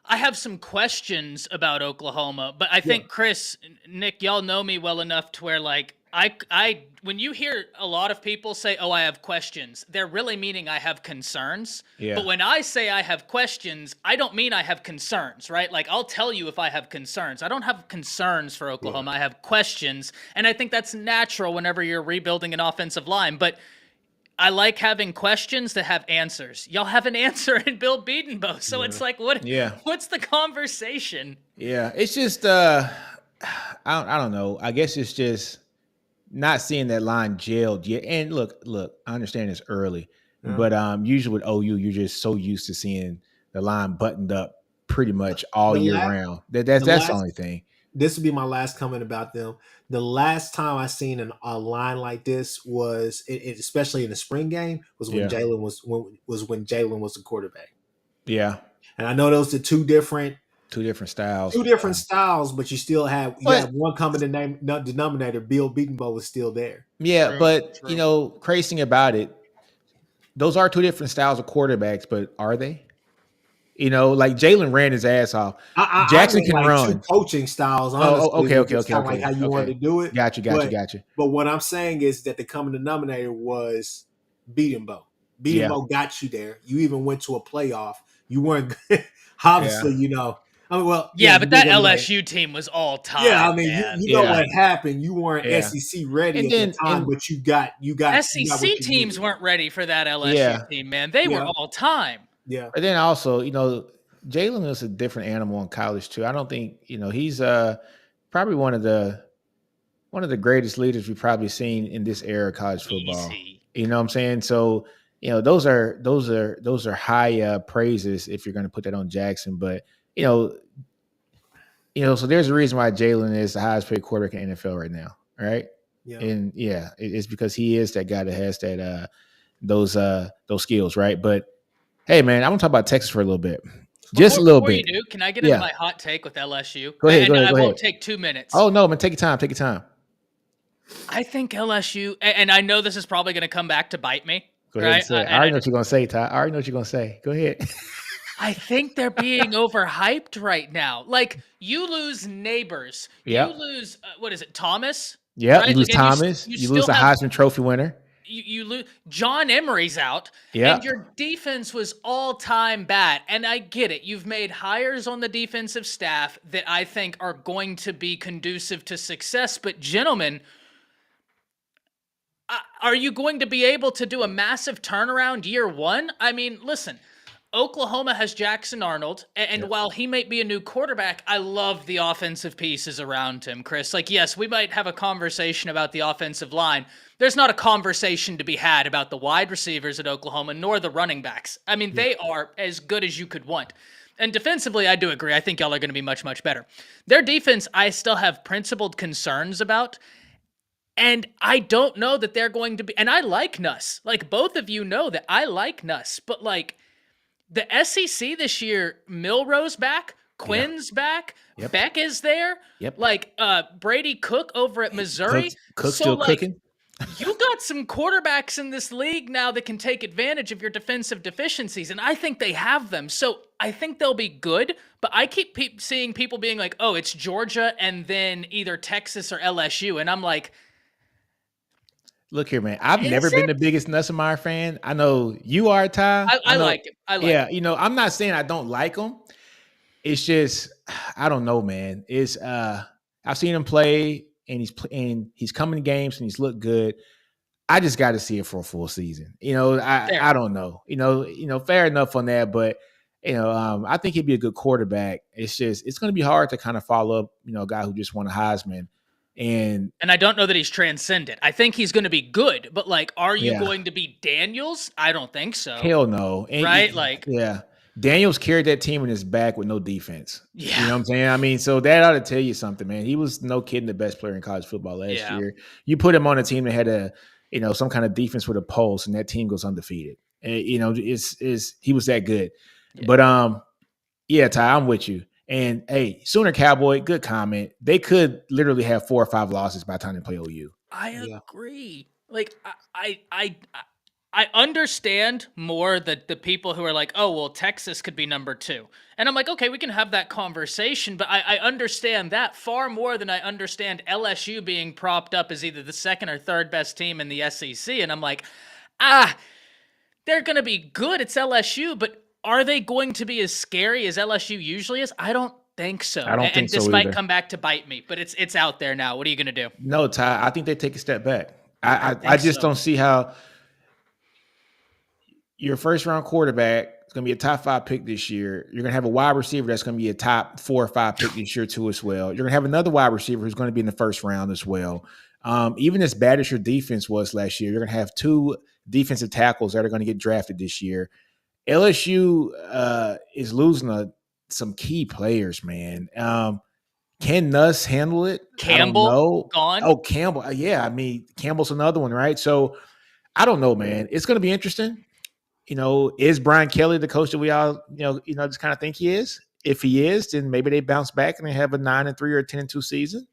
S3: I have some questions about Oklahoma, but I think Chris, Nick, y'all know me well enough to where like I when you hear a lot of people say, "Oh, I have questions," they're really meaning I have concerns.
S1: Yeah.
S3: But when I say I have questions, I don't mean I have concerns, right? Like I'll tell you if I have concerns. I don't have concerns for Oklahoma. I have questions, and I think that's natural whenever you're rebuilding an offensive line, but I like having questions that have answers. Y'all have an answer in Bill Bedenbaugh, so it's like, what's the conversation?
S1: Yeah, it's just I don't know. I guess it's just not seeing that line gelled yet. And look, I understand it's early, but usually with OU, you're just so used to seeing the line buttoned up pretty much all year round. That's the only thing.
S2: This would be my last comment about them. The last time I seen a line like this was, especially in the spring game, was when Jalen was the quarterback.
S1: Yeah,
S2: and I know those are two different
S1: styles.
S2: But you still have one common denominator. Bill Bedenbaugh was still there.
S1: Yeah, but you know, crazy thing about it, those are two different styles of quarterbacks, but are they? You know, like Jalen ran his ass off. Jackson can run.
S2: Two coaching styles. Honestly,
S1: okay.
S2: Like how you wanted to do it.
S1: Got you.
S2: But what I'm saying is that the common denominator was Bedenbaugh. Bedenbaugh got you there. You even went to a playoff. You weren't obviously, you know. I mean, well,
S3: but that LSU team was all time.
S2: Yeah, I mean, you know what happened. You weren't SEC ready at the time, but you got
S3: SEC teams weren't ready for that LSU team, man. They were all time.
S2: Yeah.
S1: But then also, you know, Jalen is a different animal in college too. I don't think, you know, he's probably one of the greatest leaders we've probably seen in this era of college football.
S3: Easy.
S1: You know what I'm saying? So, you know, those are high praises if you're going to put that on Jackson. But you know, so there's a reason why Jalen is the highest paid quarterback in the NFL right now, right?
S2: Yeah.
S1: And it's because he is that guy that has that those skills, right? But hey, man, I'm gonna talk about Texas for a little bit, just a little bit.
S3: You do, can I get into my hot take with LSU?
S1: Go ahead.
S3: I won't take 2 minutes.
S1: Oh no, man, take your time. Take your time.
S3: I think LSU, and I know this is probably going to come back to bite me.
S1: Go ahead. I already know what you're gonna say, Ty. I already know what you're gonna say. Go ahead.
S3: I think they're being overhyped right now. Like you lose Neighbors, you lose what is it, Thomas?
S1: Yeah, right? You lose Thomas. You lose a Heisman Trophy winner.
S3: You lose John Emery's out,
S1: and
S3: your defense was all-time bad. And I get it. You've made hires on the defensive staff that I think are going to be conducive to success. But gentlemen, are you going to be able to do a massive turnaround year one? I mean, listen, Oklahoma has Jackson Arnold, and while he might be a new quarterback, I love the offensive pieces around him, Chris. Like, yes, we might have a conversation about the offensive line. There's not a conversation to be had about the wide receivers at Oklahoma, nor the running backs. I mean, they are as good as you could want. And defensively, I do agree. I think y'all are going to be much, much better. Their defense, I still have principled concerns about. And I don't know that they're going to be, and I like Nuss. Like, both of you know that I like Nuss, but like, the SEC this year, Milrose back, Quinn's back, Beck is there. Like Brady Cook over at Missouri.
S1: Cook still cooking.
S3: You got some quarterbacks in this league now that can take advantage of your defensive deficiencies, and I think they have them. So I think they'll be good, but I keep seeing people being like, oh, it's Georgia and then either Texas or LSU, and I'm like,
S1: look here, man. I've never been the biggest Nussmeier fan. I know you are, Ty.
S3: I like him.
S1: Him. You know, I'm not saying I don't like him. It's just I don't know, man. It's I've seen him play, and he's coming to games and he's looked good. I just got to see it for a full season. You know, I don't know. You know, fair enough on that, but you know, I think he'd be a good quarterback. It's just it's going to be hard to kind of follow up. You know, a guy who just won a Heisman. And
S3: I don't know that he's transcendent. I think he's going to be good, but like, are you going to be Daniels? I don't think so.
S1: Hell no. And
S3: right?
S1: Daniels carried that team in his back with no defense.
S3: Yeah.
S1: You know what I'm saying? I mean, so that ought to tell you something, man. He was no kidding the best player in college football last year. You put him on a team that had some kind of defense with a pulse, and that team goes undefeated. And, you know, he was that good. Yeah. But Ty, I'm with you. And hey, Sooner Cowboy, good comment. They could literally have 4 or 5 losses by the time they play OU.
S3: I agree. Like I I understand more the people who are like, oh, well, Texas could be number 2. And I'm like, okay, we can have that conversation, but I understand that far more than I understand LSU being propped up as either the second or third best team in the SEC. And I'm like, they're going to be good. It's LSU, but are they going to be as scary as LSU usually is? I don't think so.
S1: I don't think so
S3: this might
S1: either.
S3: come back to bite me, but it's out there now. What are you going to do?
S1: No, Ty, I think they take a step back.
S3: I
S1: I
S3: think
S1: just
S3: so.
S1: don't see how your first round quarterback is going to be a top 5 pick this year. You're going to have a wide receiver that's going to be a top 4 or 5 pick this year too as well. You're going to have another wide receiver who's going to be in the first round as well. Even as bad as your defense was last year, you're going to have 2 defensive tackles that are going to get drafted this year. LSU is losing some key players, man. Can Nuss handle it?
S3: Campbell
S1: I don't know.
S3: gone?
S1: Oh, Campbell. Yeah, I mean, Campbell's another one, right? So I don't know, man. It's going to be interesting. Is Brian Kelly the coach that we all, just kind of think he is? If he is, then maybe they bounce back and they have a 9-3 or a 10-2 season.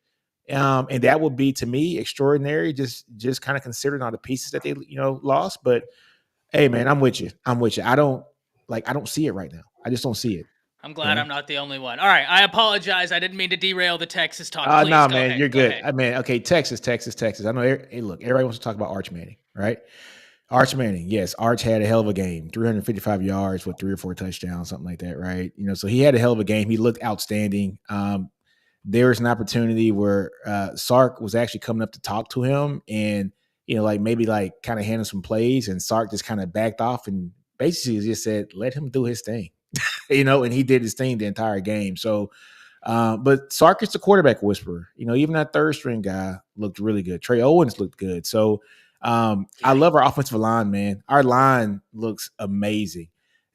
S1: And that would be, to me, extraordinary, just kind of considering all the pieces that they, lost. But hey, man, I'm with you. I don't see it right now. I just don't see it.
S3: I'm glad I'm not the only one. All right, I apologize. I didn't mean to derail the Texas talk. Please,
S1: no,
S3: go
S1: man,
S3: ahead.
S1: you're
S3: Go
S1: good.
S3: ahead.
S1: I mean, okay, Texas. I know. Hey, look, everybody wants to talk about Arch Manning, right? Arch Manning, yes, Arch had a hell of a game, 355 yards with 3 or 4 touchdowns, something like that, right? So he had a hell of a game. He looked outstanding. There was an opportunity where Sark was actually coming up to talk to him, and maybe kind of handle some plays, and Sark just kind of backed off and basically just said, "Let him do his thing," and he did his thing the entire game. So. But Sark is the quarterback whisperer. Even that third string guy looked really good. Trey Owens looked good. So I love our offensive line, man. Our line looks amazing.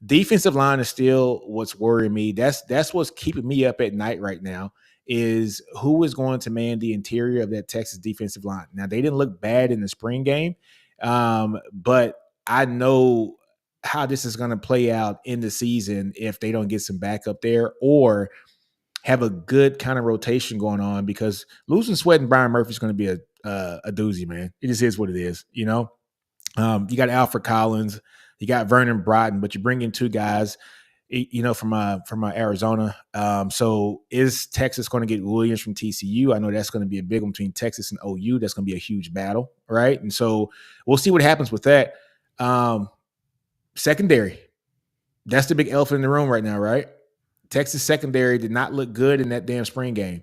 S1: Defensive line is still what's worrying me. That's what's keeping me up at night right now, is who is going to man the interior of that Texas defensive line. Now, they didn't look bad in the spring game, but I know how this is going to play out in the season if they don't get some backup there or have a good kind of rotation going on, because losing Sweat and Byron Murphy is going to be a doozy, man. It just is what it is, you got Alfred Collins, you got Vernon Broughton, but you bring in 2 guys, from Arizona. So is Texas going to get Williams from TCU? I know that's going to be a big one between Texas and OU. That's going to be a huge battle, right? And so we'll see what happens with that. Secondary, that's the big elephant in the room right now, right? Texas secondary did not look good in that damn spring game.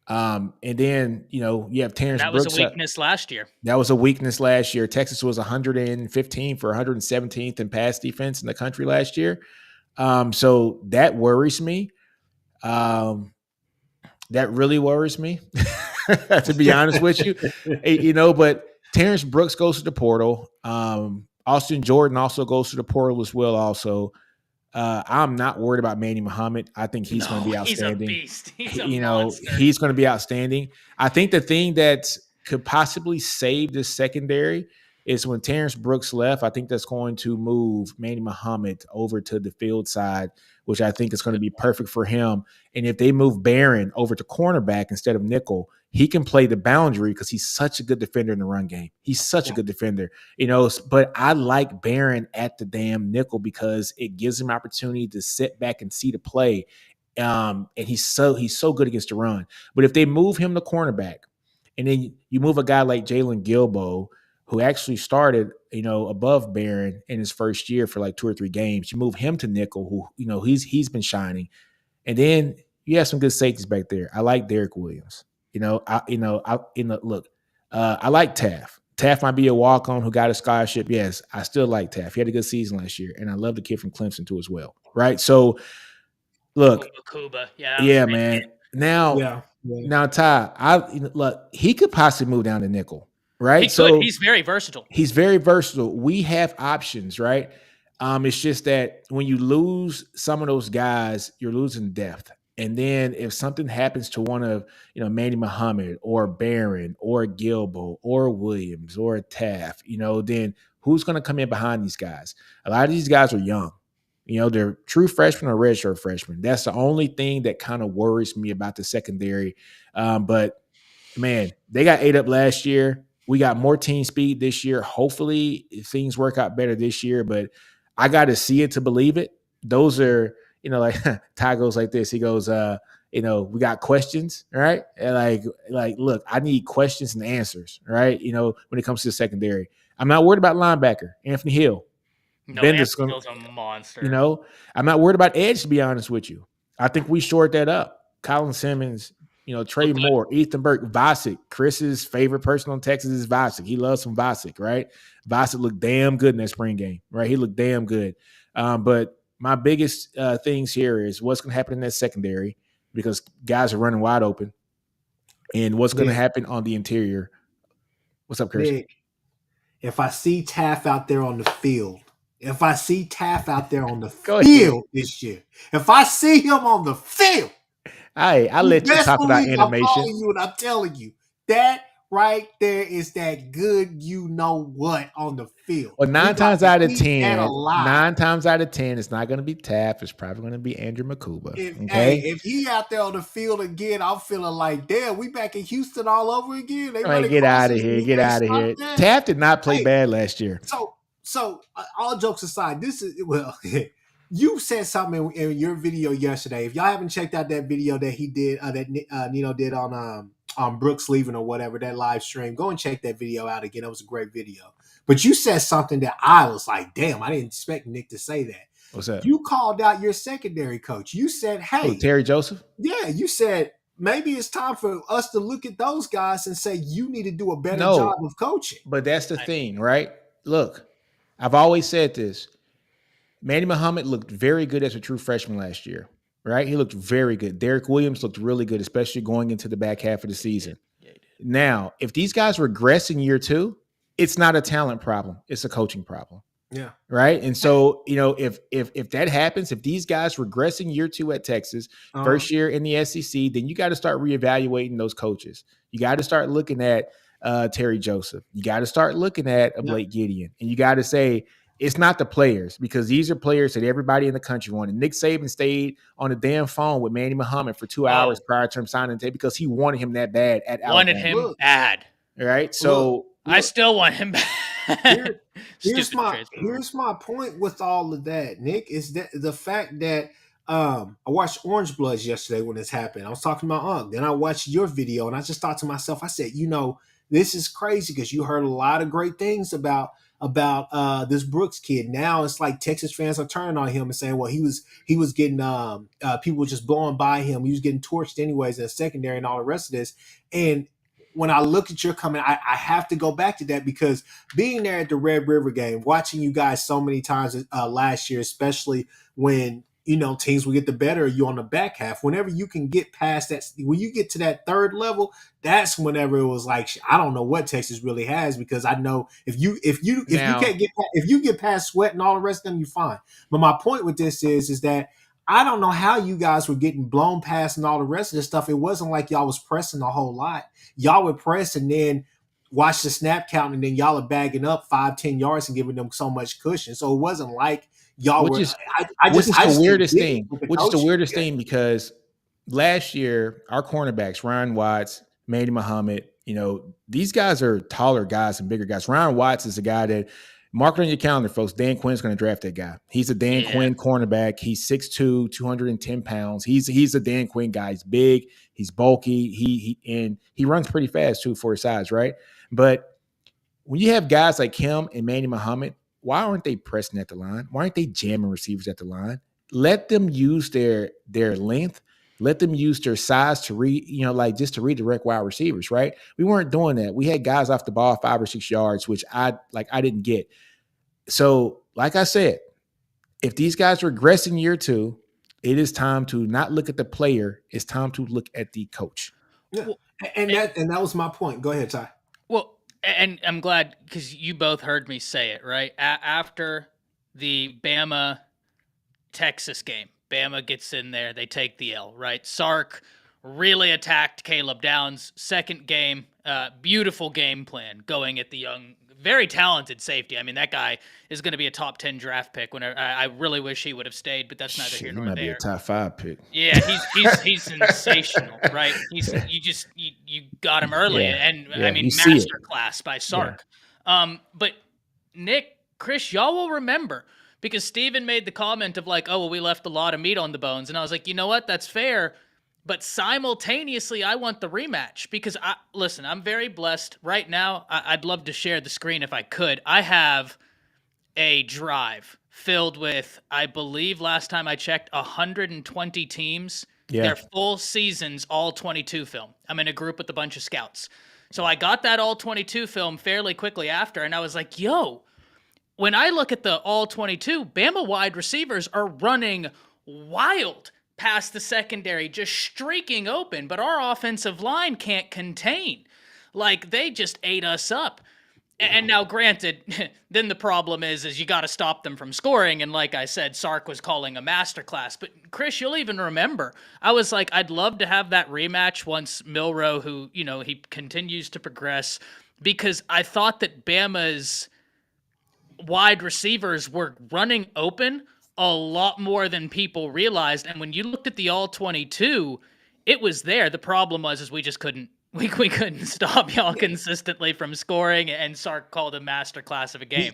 S1: And then, you have Terrence Brooks.
S3: That was a weakness last year.
S1: That was a weakness last year. Texas was 115 for 117th in pass defense in the country last year. So that worries me. That really worries me, to be honest with you. But Terrence Brooks goes to the portal. Austin Jordan also goes to the portal as well also. I'm not worried about Manny Muhammad. I think he's going to be outstanding.
S3: He's a beast. He's a monster.
S1: He's going to be outstanding. I think the thing that could possibly save this secondary is when Terrence Brooks left. I think that's going to move Manny Muhammad over to the field side, which I think is going to be perfect for him. And if they move Barron over to cornerback instead of nickel, he can play the boundary because he's such a good defender in the run game. He's such a good defender, but I like Barron at the damn nickel because it gives him opportunity to sit back and see the play. And he's so good against the run. But if they move him to cornerback and then you move a guy like Jalen Gilbo, who actually started, above Barron in his first year for like 2 or 3 games, you move him to nickel, who, he's been shining. And then you have some good safeties back there. I like Derek Williams. Look, I like Taft. Taft might be a walk-on who got a scholarship. Yes, I still like Taft. He had a good season last year, and I love the kid from Clemson too as well. Right? So, look,
S3: Kuba.
S1: Yeah, man. Now, Ty, look, he could possibly move down to nickel, right?
S3: He's very versatile.
S1: He's very versatile. We have options, right? It's just that when you lose some of those guys, you're losing depth. And then if something happens to one of, Manny Muhammad or Barron or Gilbo or Williams or Taft, then who's going to come in behind these guys? A lot of these guys are young. They're true freshmen or redshirt freshmen. That's the only thing that kind of worries me about the secondary. But, man, they got ate up last year. We got more team speed this year. Hopefully things work out better this year, but I got to see it to believe it. Those are, like Ty goes like this. He goes, we got questions, right? And look, I need questions and answers, right? When it comes to the secondary, I'm not worried about linebacker, Anthony Hill.
S3: No,
S1: Bender's
S3: Anthony Hill's a monster.
S1: I'm not worried about edge, to be honest with you. I think we shored that up. Colin Simmons, Trey Moore, Ethan Burke, Vasek. Chris's favorite person on Texas is Vasek. He loves some Vasek, right? Vasek looked damn good in that spring game, right? He looked damn good. But my biggest things here is what's going to happen in that secondary because guys are running wide open, and what's going to happen on the interior. What's up, Chris?
S2: Nick, if I see Taft out there on the field, this year, if I see him on the field,
S1: I'll let you talk about animation.
S2: I'm calling you and I'm telling you that right there is that good what on the field.
S1: Well, 9 times out of 10, it's not going to be Taft. It's probably going to be Andrew Makuba.
S2: If he out there on the field again, I'm feeling like, damn, we back in Houston all over again.
S1: Get out of here. Taft did not play bad last year.
S2: So all jokes aside, you said something in your video yesterday. If y'all haven't checked out that video that he did, that Nino did on Brooks leaving or whatever, that live stream, go and check that video out again. It was a great video. But you said something that I was like, damn, I didn't expect Nick to say that.
S1: What's that?
S2: You called out your secondary coach. You said, hey.
S1: Terry Joseph?
S2: Yeah, you said, maybe it's time for us to look at those guys and say, you need to do a better job of coaching.
S1: But that's the thing, right? Look, I've always said this. Manny Muhammad looked very good as a true freshman last year, right? He looked very good. Derek Williams looked really good, especially going into the back half of the season. Yeah, now, if these guys regress in year 2, it's not a talent problem. It's a coaching problem.
S2: Yeah.
S1: Right. And so, if that happens, if these guys regress in year 2 at Texas, first year in the SEC, then you got to start reevaluating those coaches. You got to start looking at Terry Joseph. You got to start looking at Blake Gideon. And you got to say, it's not the players, because these are players that everybody in the country wanted. Nick Saban stayed on the damn phone with Manny Muhammad for 2 hours prior to him signing today because he wanted him that bad at Alabama.
S3: Wanted him bad.
S1: Right? So
S3: I still want him bad.
S2: Here's my point with all of that, Nick, is that the fact that I watched Orange Bloods yesterday when this happened. I was talking to my aunt. Then I watched your video, and I just thought to myself, I said, this is crazy because you heard a lot of great things about this Brooks kid. Now it's like Texas fans are turning on him and saying, well, he was getting people just blowing by him. He was getting torched anyways in the secondary and all the rest of this. And when I look at your comment, I have to go back to that because being there at the Red River game, watching you guys so many times last year, especially when teams will get the better of you on the back half. Whenever you can get past that, when you get to that third level, that's whenever it was like, I don't know what Texas really has, because I know if you get past Sweat and all the rest of them, you're fine. But my point with this is that I don't know how you guys were getting blown past and all the rest of this stuff. It wasn't like y'all was pressing a whole lot. Y'all would press and then watch the snap count, and then y'all are bagging up 5-10 yards and giving them so much cushion. So it wasn't like y'all
S1: which
S2: were.
S1: Is the weirdest thing because last year our cornerbacks, Ryan Watts, Manny Muhammad, these guys are taller guys and bigger guys. Ryan Watts is a guy that, mark it on your calendar, folks. Dan Quinn's going to draft that guy. He's a Dan Quinn cornerback. He's 6'2", 210 pounds. He's a Dan Quinn guy. He's big. He's bulky. He runs pretty fast too for his size, right? But when you have guys like him and Manny Muhammad, why aren't they pressing at the line? Why aren't they jamming receivers at the line? Let them use their length. Let them use their size to read, just to redirect wide receivers, right? We weren't doing that. We had guys off the ball 5 or 6 yards, which I didn't get. So, like I said, if these guys regress in year 2, it is time to not look at the player. It's time to look at the coach.
S2: Yeah. And that was my point. Go ahead, Ty.
S3: Well, and I'm glad because you both heard me say it, right? After the Bama-Texas game, Bama gets in there. They take the L, right? Sark really attacked Caleb Downs. Second game, beautiful game plan going at the young very talented safety. I mean, that guy is going to be a top 10 draft pick. Whenever I really wish he would have stayed, but that's neither
S1: Shit,
S3: here
S1: he
S3: nor
S1: might be a
S3: there.
S1: top 5 pick.
S3: Yeah, he's sensational, right? You got him early,
S1: Yeah,
S3: and
S1: yeah,
S3: I mean,
S1: you see it.
S3: masterclass by Sark. But Nick, Chris, y'all will remember because Steven made the comment of like, oh, well, we left a lot of meat on the bones, and I was like, you know what, that's fair. But simultaneously, I want the rematch because listen, I'm very blessed right now. I'd love to share the screen if I could. I have a drive filled with, I believe last time I checked, 120 teams.
S1: Yeah.
S3: Their full seasons, all 22 film. I'm in a group with a bunch of scouts. So I got that all 22 film fairly quickly after, and I was like, yo, when I look at the all 22, Bama wide receivers are running wild past the secondary, just streaking open, but our offensive line can't contain. Like, they just ate us up. And now, granted, then the problem is you got to stop them from scoring. And like I said, Sark was calling a masterclass. But Chris, you'll even remember, I was like, I'd love to have that rematch once Milroe, who, you know, he continues to progress, because I thought that Bama's wide receivers were running open a lot more than people realized. And when you looked at the all 22, it was there. The problem was we just couldn't. We couldn't stop y'all consistently from scoring, and Sark called a masterclass of a game.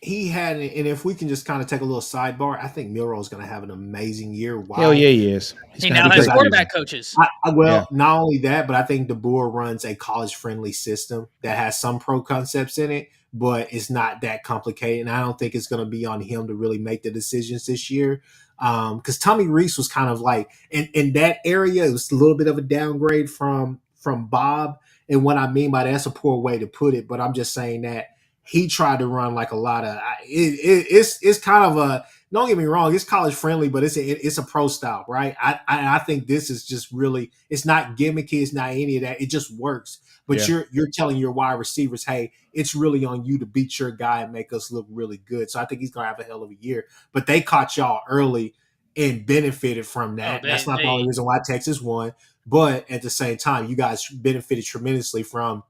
S2: He had, and if we can just kind of take a little sidebar, I think Milroe is going to have an amazing year. Why?
S1: Hell yeah, he is.
S3: He now has quarterback coaches.
S2: Not only that, but I think DeBoer runs a college-friendly system that has some pro concepts in it, but it's not that complicated. And I don't think it's going to be on him to really make the decisions this year. Because Tommy Rees was kind of like in that area, it was a little bit of a downgrade from Bob. And what I mean by that's a poor way to put it, but I'm just saying that he tried to run like a lot of it's kind of a, don't get me wrong, it's college friendly, but it's a pro style, right? I think this is just really, it's not gimmicky, it's not any of that. It just works. But you're telling your wide receivers, hey, it's really on you to beat your guy and make us look really good. So I think he's gonna have a hell of a year. But they caught y'all early and benefited from that. That's not the only reason why Texas won. But at the same time, you guys benefited tremendously from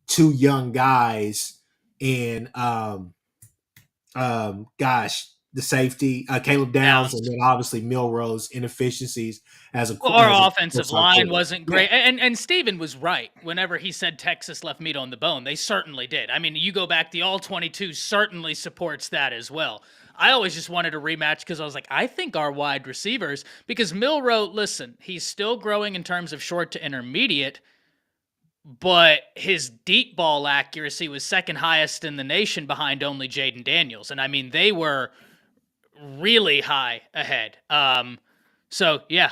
S2: two young guys and the safety, Caleb Downs, and then obviously Milroe's inefficiencies as a
S3: our offensive line wasn't great. And Steven was right whenever he said Texas left meat on the bone. They certainly did. I mean, you go back, the all 22 certainly supports that as well. I always just wanted a rematch because I was like, I think our wide receivers, because Milroe, listen, he's still growing in terms of short to intermediate, but his deep ball accuracy was second highest in the nation behind only Jaden Daniels. And I mean, they were really high ahead. So yeah,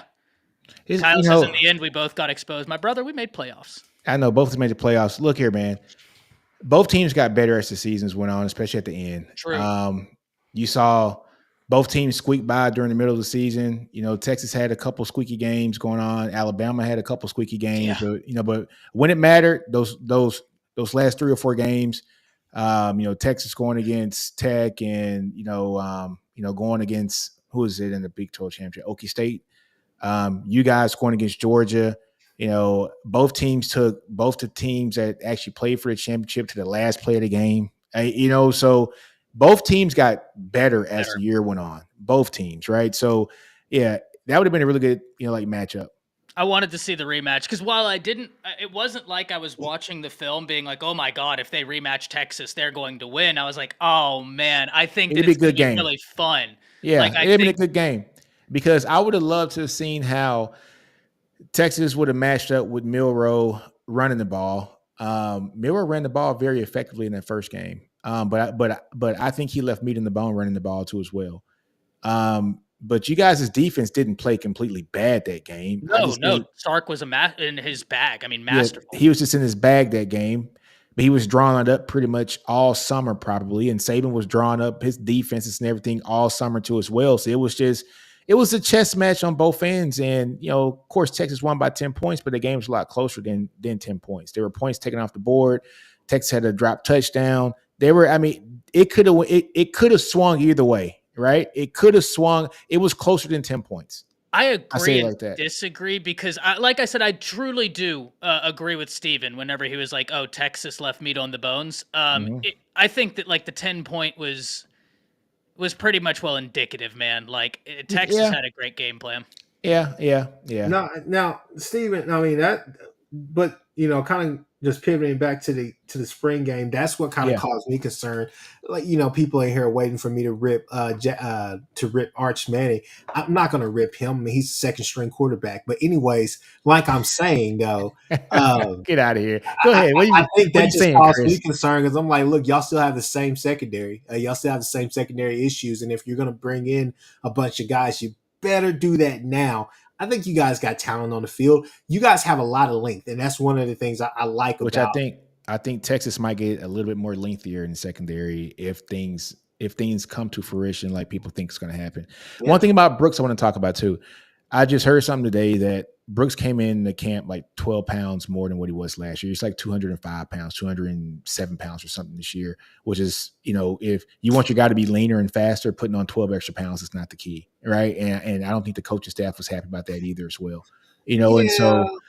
S3: Kyle says in the end, we both got exposed. My brother, we made playoffs.
S1: I know both made the playoffs. Look here, man. Both teams got better as the seasons went on, especially at the end.
S3: True.
S1: You saw both teams squeak by during the middle of the season. You know, Texas had a couple squeaky games going on. Alabama had a couple squeaky games, but when it mattered, those last 3 or 4 games, Texas going against Tech and going against, who is it in the Big 12 championship? Okie State. You guys going against Georgia. Both teams took both the teams that actually played for the championship to the last play of the game. So both teams got better as the year went on. Both teams, right? So, yeah, that would have been a really good, matchup.
S3: I wanted to see the rematch because while it wasn't like I was watching the film being like, oh my God, if they rematch Texas, they're going to win. I was like, oh man, I think that it's going to be really fun.
S1: Yeah, it'd have been a good game because I would have loved to have seen how Texas would have matched up with Milroe running the ball. Milroe ran the ball very effectively in that first game. But I think he left meat in the bone running the ball too as well. But you guys' defense didn't play completely bad that game.
S3: No. Sark was in his bag. I mean, masterful.
S1: Yeah, he was just in his bag that game. But he was drawing it up pretty much all summer probably. And Saban was drawing up his defenses and everything all summer too as well. So it was a chess match on both ends. And, of course, Texas won by 10 points, but the game was a lot closer than 10 points. There were points taken off the board. Texas had a drop touchdown. It could have swung either way, right? It could have swung. It was closer than 10 points.
S3: I
S1: I
S3: agree
S1: say it
S3: and
S1: like that.
S3: disagree because, like I said, I truly do agree with Steven whenever he was like, "Oh, Texas left meat on the bones."
S1: Mhm.
S3: I think that like the 10 point was pretty much well indicative, man. Like Texas
S1: Yeah,
S3: had a great game plan.
S1: yeah.
S4: Now, Steven, I mean that, but kind of just pivoting back to the spring game. That's what kind of
S1: Yeah.
S4: caused me concern. Like, people in here waiting for me to rip to rip Arch Manning. I'm not going to rip him. I mean, he's a second string quarterback. But anyways, like I'm saying though,
S1: Get out of here. Go ahead.
S4: I think
S1: what
S4: that
S1: you
S4: just
S1: saying,
S4: caused
S1: Chris?
S4: me concern because I'm like, look, y'all still have the same secondary. Y'all still have the same secondary issues, and if you're going to bring in a bunch of guys, you better do that now. I think you guys got talent on the field. You guys have a lot of length, and that's one of the things I like
S1: Which
S4: about.
S1: I think Texas might get a little bit more lengthier in the secondary if things come to fruition like people think it's going to happen.
S4: Yeah.
S1: One thing about Brooks I want to talk about too. I just heard something today that Brooks came in the camp like 12 pounds more than what he was last year. He's like 205 pounds, 207 pounds or something this year, which is, if you want your guy to be leaner and faster, putting on 12 extra pounds is not the key, right? And I don't think the coaching staff was happy about that either as well. And so,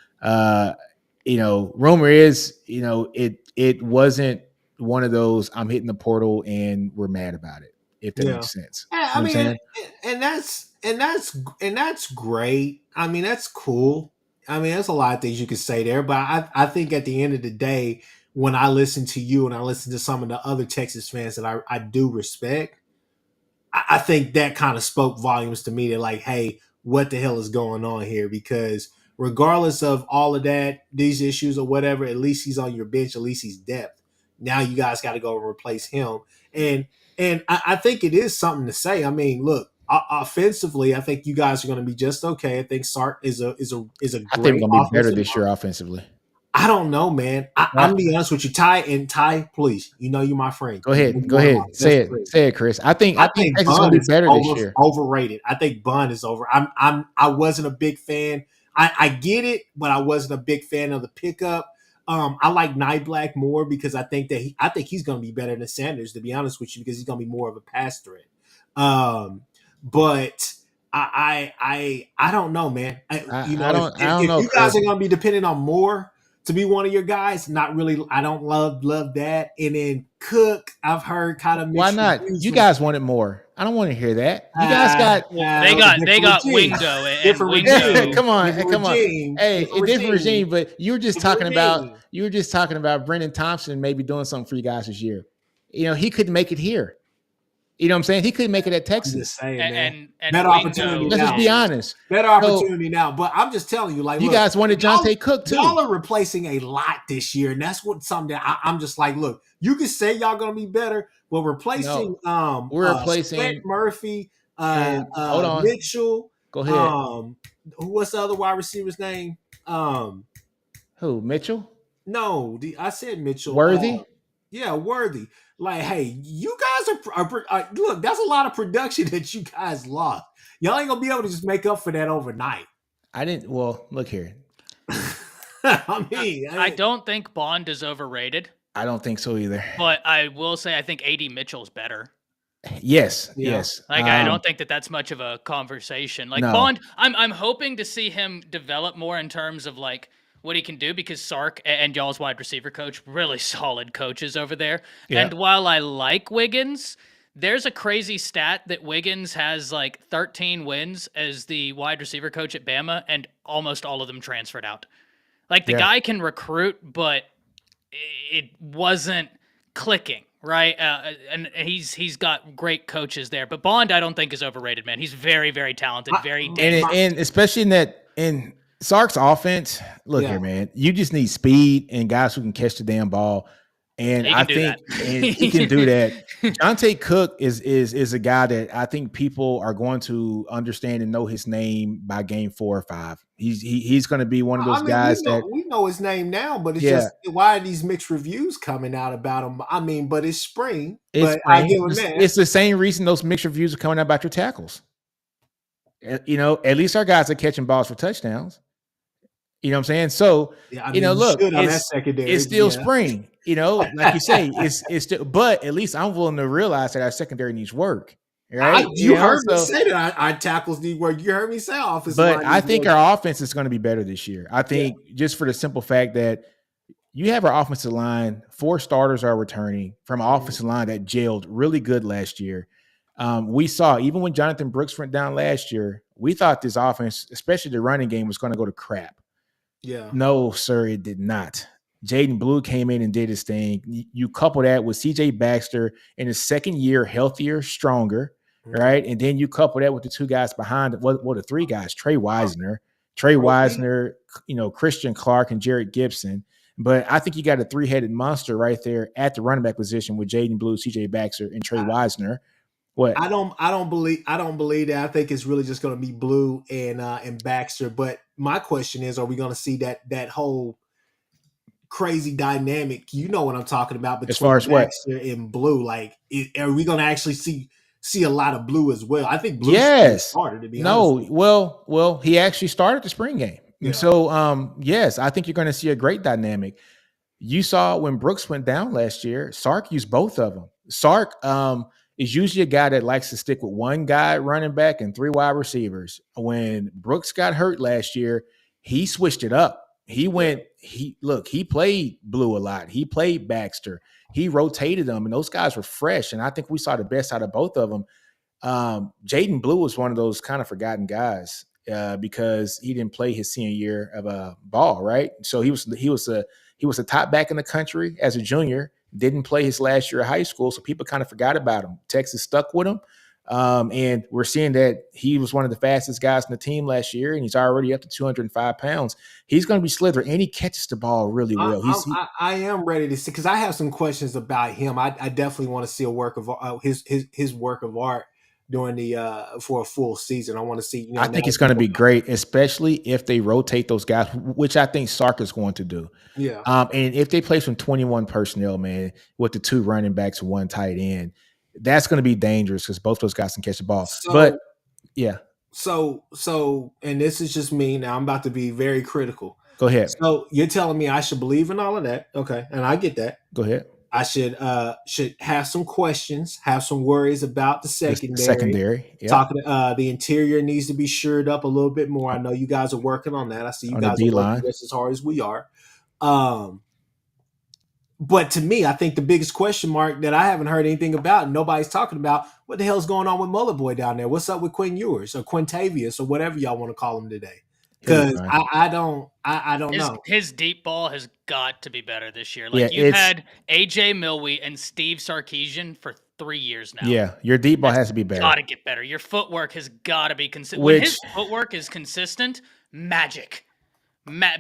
S1: rumor is, it wasn't one of those I'm hitting the portal and we're mad about it, if that makes sense.
S4: I mean, and that's great. I mean, that's cool. I mean, there's a lot of things you could say there, but I think at the end of the day, when I listen to you and I listen to some of the other Texas fans that I do respect, I think that kind of spoke volumes to me. They're like, hey, what the hell is going on here? Because regardless of all of that, these issues or whatever, at least he's on your bench. At least he's depth. Now you guys got to go replace him. And I think it is something to say. I mean, look, offensively, I think you guys are going to be just okay. I think Sark is a
S1: I think
S4: great
S1: we're going to be better this
S4: offensive
S1: year offensively.
S4: I don't know, man. I'm gonna be honest with you, Ty. Please, you're my friend.
S1: Go ahead. Say it, Chris. I think Texas is going to be better this year.
S4: Overrated. I think Bun is over. I wasn't a big fan. I get it, but I wasn't a big fan of the pickup. I like Nye Black more because I think he's going to be better than Sanders, to be honest with you, because he's going to be more of a pass threat. But I don't know, man.
S1: I don't know.
S4: If you guys are going to be dependent on Moore to be one of your guys, not really. I don't love that. And then Cook, I've heard kind of.
S1: Why not? You guys wanted more. I don't want to hear that. You guys got.
S3: They got Wingo and Wingo.
S1: Come on. Hey, a different regime. But you were just talking about Brendan Thompson maybe doing something for you guys this year. He couldn't make it here. You know what I'm saying? He couldn't make it at Texas.
S4: I'm just saying, man.
S3: And
S4: better opportunity.
S1: Let's just be honest.
S4: Better opportunity now. But I'm just telling you, like,
S1: you guys wanted Jonte Cook too.
S4: Y'all are replacing a lot this year, and that's something that I'm just like, look, you can say y'all gonna be better, but replacing
S1: we're replacing
S4: Murphy,
S1: hold on.
S4: Mitchell.
S1: Go ahead.
S4: What's the other wide receiver's name?
S1: Who? Mitchell?
S4: No, I said Mitchell.
S1: Worthy?
S4: Yeah, Worthy. Like, hey, you guys are look. That's a lot of production that you guys lost. Y'all ain't gonna be able to just make up for that overnight.
S1: I didn't. Well, look here.
S3: I don't think Bond is overrated.
S1: I don't think so either.
S3: But I will say I think AD Mitchell's better.
S1: Yes.
S3: Like I don't think that's much of a conversation. Like Bond, I'm hoping to see him develop more in terms of like what he can do because Sark and y'all's wide receiver coach, really solid coaches over there. Yeah. And while I like Wiggins, there's a crazy stat that Wiggins has like 13 wins as the wide receiver coach at Bama, and almost all of them transferred out. Like the guy can recruit, but it wasn't clicking, right? And he's got great coaches there. But Bond, I don't think is overrated, man. He's very, very talented,
S1: and especially in Sark's offense, look here, man. You just need speed and guys who can catch the damn ball. And I think he can do that. Jonte Cook is a guy that I think people are going to understand and know his name by game 4 or 5. He's going to be one of those guys
S4: we know his name now, but it's just why are these mixed reviews coming out about him? I mean, but it's spring.
S1: It's the same reason those mixed reviews are coming out about your tackles. At least our guys are catching balls for touchdowns. You know what I'm saying? So, look, it's still spring, like you say, it's still, but at least I'm willing to realize that our secondary needs work. right?
S4: You heard me
S1: So,
S4: say that our tackles need work. You heard me say offensive
S1: but
S4: line
S1: I
S4: needs
S1: think
S4: work.
S1: our offense is going to be better this year. I think just for the simple fact that you have our offensive line, 4 starters are returning from an offensive line that gelled really good last year. We saw, even when Jonathan Brooks went down last year, we thought this offense, especially the running game, was going to go to crap.
S4: Yeah.
S1: No, sir, it did not. Jaden Blue came in and did his thing. You couple that with CJ Baxter in his second year, healthier, stronger, right? And then you couple that with the 2 guys behind it. Well, the 3 guys, Trey Wisner, Christian Clark, and Jared Gibson. But I think you got a 3-headed monster right there at the running back position with Jaden Blue, CJ Baxter, and Trey Wisner. What?
S4: I don't believe that. I think it's really just going to be Blue and Baxter. But my question is, are we going to see that whole crazy dynamic? You know what I'm talking about between
S1: As far as
S4: Baxter and Blue. Like, are we going to actually see a lot of Blue as well? I think Blue
S1: yes.
S4: harder, to be
S1: no,
S4: honest.
S1: well, he actually started the spring game.
S4: Yeah.
S1: And so, yes, I think you're going to see a great dynamic. You saw when Brooks went down last year, Sark used both of them. Sark is usually a guy that likes to stick with 1 guy running back and 3 wide receivers. When Brooks got hurt last year, he switched it up. He played Blue a lot. He played Baxter. He rotated them, and those guys were fresh. And I think we saw the best out of both of them. Jaden Blue was one of those kind of forgotten guys because he didn't play his senior year of ball, right? So he was a top back in the country as a junior. Didn't play his last year of high school, so people kind of forgot about him. Texas stuck with him, and we're seeing that he was one of the fastest guys in the team last year, and he's already up to 205 pounds. He's going to be slithering, and he catches the ball really well.
S4: I am ready to see, because I have some questions about him. I definitely want to see a work of his work of art during the for a full season. I want to see.
S1: I think it's going to be great, especially if they rotate those guys, which I think Sark is going to do.
S4: Yeah.
S1: And if they play some 21 personnel, man, with the 2 running backs and 1 tight end, that's going to be dangerous because both those guys can catch the ball. But yeah.
S4: So, and this is just me now. I'm about to be very critical.
S1: Go ahead.
S4: So you're telling me I should believe in all of that? Okay, and I get that.
S1: Go ahead.
S4: I should have some questions, have some worries about the secondary.
S1: Yep.
S4: Talking the interior needs to be shored up a little bit more. I know you guys are working on that. I see you guys are working just as hard as we are. But to me, I think the biggest question mark that I haven't heard anything about, and nobody's talking about, what the hell's going on with Mullet Boy down there? What's up with Quinn Ewers or Quintavious or whatever y'all want to call him today? Because I don't know.
S3: His deep ball has got to be better this year. Like, you've had AJ Milwee and Steve Sarkisian for 3 years now.
S1: Yeah, your deep ball has to be better.
S3: Got to get better. Your footwork has got to be consistent. When his footwork is consistent, magic.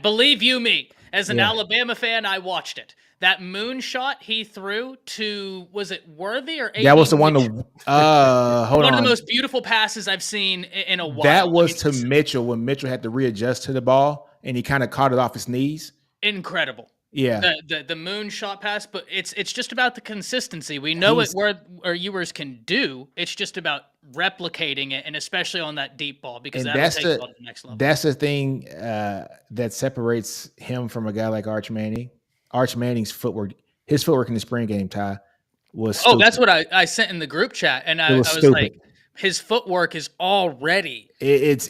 S3: Believe you me, as an Alabama fan, I watched it. That moonshot he threw to, was it Worthy or AD?
S1: That was the one. Hold on.
S3: One of the most beautiful passes I've seen in a while.
S1: That was to Mitchell when Mitchell had to readjust to the ball and he kind of caught it off his knees.
S3: Incredible.
S1: Yeah.
S3: The moonshot pass, but it's just about the consistency. We know what Ewers can do. It's just about replicating it, and especially on that deep ball, because that'll take it to the next level.
S1: That's the thing that separates him from a guy like Arch Manning. Arch Manning's footwork, his footwork in the spring game, Ty, was stupid.
S3: Oh, that's what I sent in the group chat, and I was like, his footwork is already
S1: it's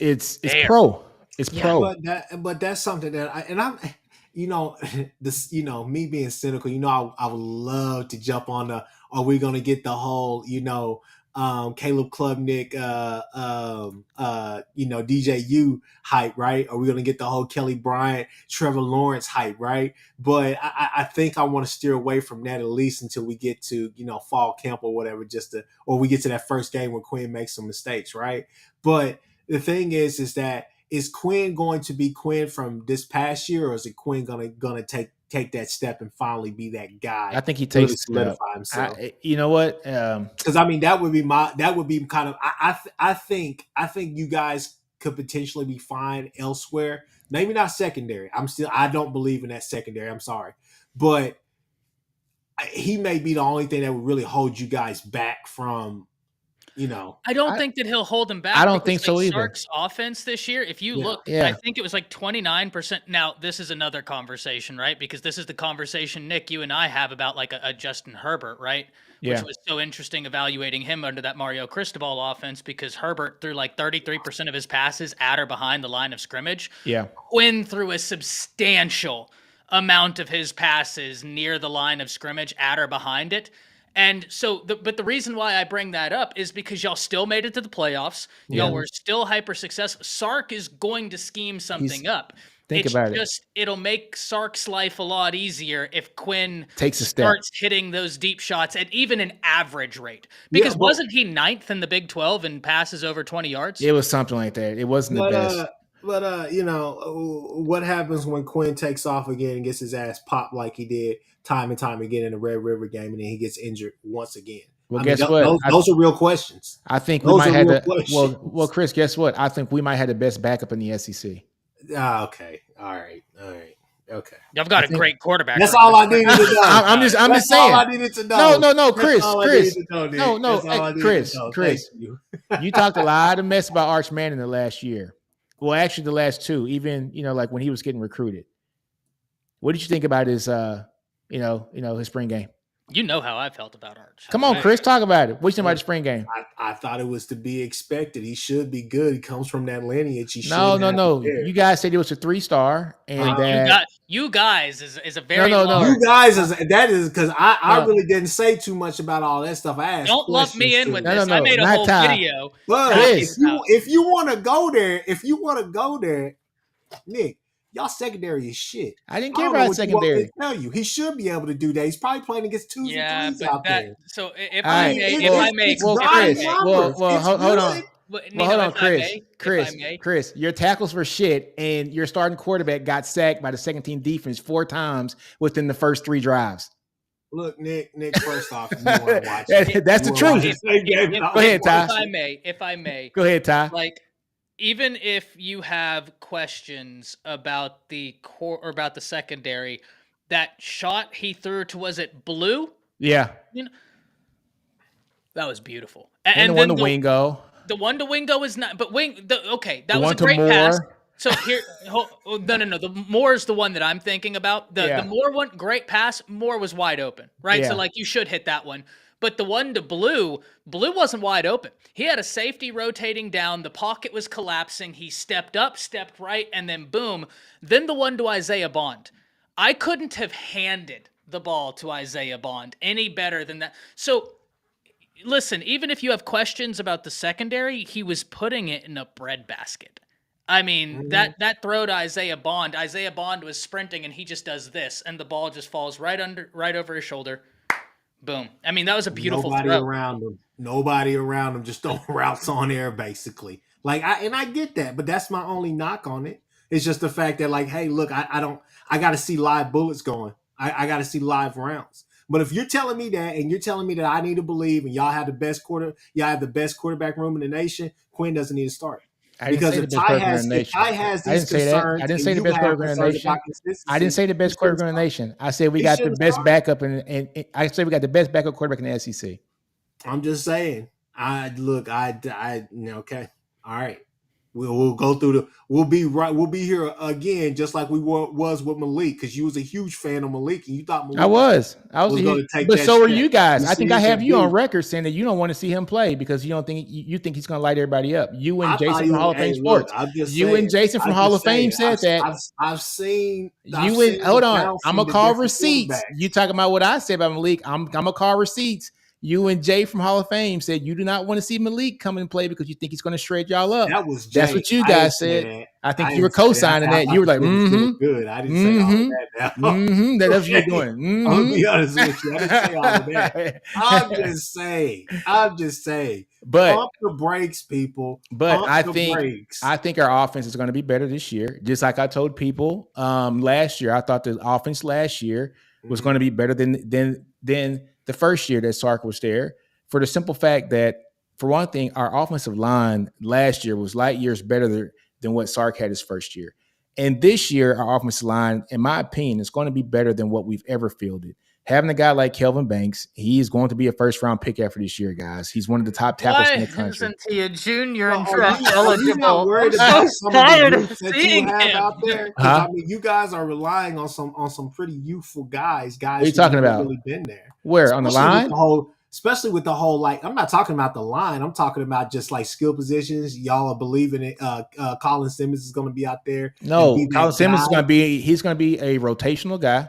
S1: pro. It's pro.
S4: But that's something that I'm this, me being cynical, I would love to jump on the, are we going to get the whole, Caleb Klubnik, DJU hype, right? Are we going to get the whole Kelly Bryant, Trevor Lawrence hype, right? But I think I want to steer away from that, at least until we get to, fall camp or whatever, or we get to that first game where Quinn makes some mistakes, right? But the thing is that, is Quinn going to be Quinn from this past year, or is it Quinn gonna take that step and finally be that guy?
S1: I think he takes
S4: solidify himself.
S1: You know what?
S4: Because that would be kind of. I think you guys could potentially be fine elsewhere. Maybe not secondary. I don't believe in that secondary. I'm sorry, but he may be the only thing that would really hold you guys back from you know,
S3: I don't think that he'll hold him back.
S1: I don't
S3: because,
S1: think so
S3: like,
S1: either.
S3: Sark's offense this year, if you
S4: Yeah.
S3: look,
S1: Yeah.
S3: I think it was like 29%. Now, this is another conversation, right? Because this is the conversation, Nick, you and I have about like a Justin Herbert, right?
S1: Yeah.
S3: Which was so interesting evaluating him under that Mario Cristobal offense because Herbert threw like 33% of his passes at or behind the line of scrimmage.
S1: Yeah.
S3: Quinn threw a substantial amount of his passes near the line of scrimmage at or behind it. And so, but the reason why I bring that up is because y'all still made it to the playoffs.
S1: Yeah.
S3: Y'all were still hyper successful. Sark is going to scheme something up.
S1: Think
S3: It's
S1: about it.
S3: just, it'll make Sark's life a lot easier if Quinn
S1: Takes a step.
S3: starts hitting those deep shots at even an average rate. Because
S4: but-
S3: wasn't he 9th in the Big 12 in passes over 20 yards?
S1: It was something like that. It wasn't the best.
S4: But you know, what happens when Quinn takes off again and gets his ass popped like he did time and time again in the Red River game, and then he gets injured once again?
S1: Well,
S4: I mean,
S1: guess what?
S4: Those are real questions.
S1: I think we
S4: those
S1: might
S4: are
S1: have
S4: real
S1: the
S4: questions.
S1: well, Chris. Guess what? I think we might have the best backup in the SEC.
S4: Okay. All right. Okay.
S3: Y'all got
S1: I
S3: a
S1: think-
S3: great quarterback.
S4: That's
S3: right
S4: all I
S3: now.
S4: needed to know.
S1: I'm just
S4: That's
S1: saying.
S4: all I needed to know.
S1: No,
S4: That's
S1: Chris,
S4: all I
S1: Chris.
S4: needed to know, Nick.
S1: No,
S4: That's all I needed
S1: Chris,
S4: to know.
S1: Chris.
S4: Thank you.
S1: You talked a lot of mess about Arch Manning the last year. Well, actually, the last two. Even like when he was getting recruited. What did you think about his his spring game?
S3: You know how I felt about Arch.
S1: Come on,
S3: Right?
S1: Chris, talk about it. What do you think about the spring game?
S4: I thought it was to be expected. He should be good. He comes from that lineage. He
S1: No.
S4: shouldn't have it there.
S1: You guys said it was a 3-star, and that
S3: You guys is a very
S1: No.
S3: large-
S4: You guys that is because I
S1: No.
S4: really didn't say too much about all that stuff. I asked
S3: Don't lump me
S4: questions
S3: in with
S4: too.
S3: this.
S1: No,
S3: I made a
S1: not
S3: whole
S1: Ty.
S3: video.
S4: But
S1: Chris.
S4: if you want to go there, Nick, y'all secondary is shit.
S1: I didn't
S4: I
S1: care
S4: don't know
S1: about
S4: what you want me
S1: secondary.
S4: to tell you. He should be able to do that. He's probably playing against twos
S3: Yeah,
S4: and threes
S3: but
S4: out
S3: that.
S4: there.
S3: So if
S1: All
S3: I
S1: right,
S3: may,
S1: well,
S3: if I may,
S4: it's
S1: well,
S3: if I
S1: Chris,
S3: may,
S1: well,
S4: It's
S1: hold on.
S4: good.
S3: Well,
S1: Well,
S3: Nino,
S1: hold on,
S3: if I
S1: Chris.
S3: may,
S1: Chris,
S3: if I may.
S1: Chris, your tackles were shit, and your starting quarterback got sacked by the second team defense 4 times within the first 3 drives.
S4: Look, Nick. First off, you want to watch it.
S1: That's the
S4: You wanna
S1: truth.
S4: watch it.
S3: If-
S1: Go ahead, Ty.
S3: If I may,
S1: Go ahead, Ty.
S3: like, even if you have questions about the core or about the secondary, that shot he threw to, was it Blue?
S1: Yeah,
S3: That was beautiful.
S1: and the
S3: then
S1: one to Wingo,
S3: the one to Wingo is not, but okay, that
S1: the
S3: was
S1: one
S3: a
S1: to
S3: great
S1: Moore.
S3: pass. So here, no. The Moore is the one that I'm thinking about.
S1: Yeah.
S3: The Moore one, great pass. Moore was wide open, right?
S1: Yeah.
S3: So like you should hit that one. But the one to Blue wasn't wide open. He had a safety rotating down. The pocket was collapsing. He stepped up, stepped right, and then boom. Then the one to Isaiah Bond. I couldn't have handed the ball to Isaiah Bond any better than that. So listen, even if you have questions about the secondary, he was putting it in a breadbasket. I mean, that throw to Isaiah Bond was sprinting and he just does this and the ball just falls right over his shoulder. Boom. I mean, that was a beautiful
S4: Nobody
S3: throw.
S4: around him just throwing routes on air, basically. Like I get that, but that's my only knock on it. It's just the fact that, like, hey, look, I got to see live bullets going. I got to see live rounds. But if you're telling me that, and you're telling me that I need to believe, and y'all have the best quarterback room in the nation, Quinn doesn't need to start.
S1: I didn't
S4: Because
S1: say the
S4: if
S1: best
S4: Ty
S1: quarterback in the nation.
S4: has
S1: I didn't
S4: these
S1: say that.
S4: concerns,
S1: I didn't
S4: and
S1: say the
S4: you
S1: best
S4: have
S1: quarterback in the
S4: concerns
S1: nation.
S4: about consistency,
S1: I didn't say the best
S4: he
S1: quarterback in the
S4: shouldn't
S1: nation. I said we
S4: He
S1: got the
S4: shouldn't
S1: best
S4: start.
S1: backup, and I said we got the best backup quarterback in the SEC.
S4: start. I'm just saying. Okay, all right. We'll go through we'll be here again, just like we was with Malik, because you was a huge fan of Malik, and you thought Malik
S1: I was
S4: was
S1: a
S4: gonna
S1: huge-
S4: take
S1: but
S4: that
S1: so are
S4: step.
S1: you guys.
S4: You
S1: I think
S4: see
S1: I
S4: what
S1: have
S4: you
S1: you on
S4: do.
S1: record saying that you don't want to see him play because you don't think you think he's going to light everybody up. You and
S4: I thought
S1: Jason
S4: he
S1: from
S4: was-
S1: Hall of Fame
S4: hey, look,
S1: Sports.
S4: I'm just
S1: You
S4: saying,
S1: and Jason from
S4: I'm
S1: Hall
S4: just
S1: of Fame
S4: saying,
S1: said that.
S4: I've seen
S1: Hold
S4: the
S1: on.
S4: bouncing
S1: I'm gonna
S4: to
S1: call
S4: different
S1: receipts.
S4: quarterbacks.
S1: You talking about what I said about Malik? I'm gonna call receipts. You and Jay from Hall of Fame said you do not want to see Malik come and play because you think he's going to shred y'all up.
S4: That was Jay.
S1: That's what you
S4: I
S1: guys
S4: didn't say
S1: said.
S4: that.
S1: I think
S4: I
S1: you were
S4: didn't say
S1: co-signing that.
S4: I
S1: You were like,
S4: thought it was
S1: mm-hmm,
S4: good. I didn't say all of that. Now.
S1: mm-hmm. That's what you're doing.
S4: I'm
S1: Mm-hmm.
S4: gonna be honest with you. I didn't say all of that. I'm just saying.
S1: But
S4: Pump the brakes, people.
S1: But
S4: Pump
S1: I
S4: the
S1: think
S4: brakes.
S1: I think our offense is going to be better this year. Just like I told people last year, I thought the offense last year was going to be better than the first year that Sark was there. For the simple fact that, for one thing, our offensive line last year was light years better than what Sark had his first year. And this year, our offensive line, in my opinion, is going to be better than what we've ever fielded. Having a guy like Kelvin Banks, he is going to be a first-round pick after this year, guys. He's one of the top tackles in
S3: Why
S1: the country.
S3: isn't he a junior and
S4: Well,
S3: draft
S4: are you not
S3: eligible?
S4: worried
S3: I'm
S4: about
S3: so
S4: some of the
S3: tired of
S4: youth that you
S3: seeing
S4: have
S3: him.
S4: out there? 'Cause,
S1: Huh?
S4: I mean, you guys are relying on some pretty youthful guys.
S1: What are you
S4: Who've
S1: talking
S4: never
S1: about?
S4: really been there.
S1: Where? On the
S4: Especially with
S1: line?
S4: the whole, especially with the whole, like, I'm not talking about the line. I'm talking about just like skill positions. Y'all are believing it. Colin Simmons is going to be out there and
S1: No,
S4: be
S1: Colin
S4: that
S1: Simmons is
S4: guy.
S1: going to be. He's going to be a rotational guy.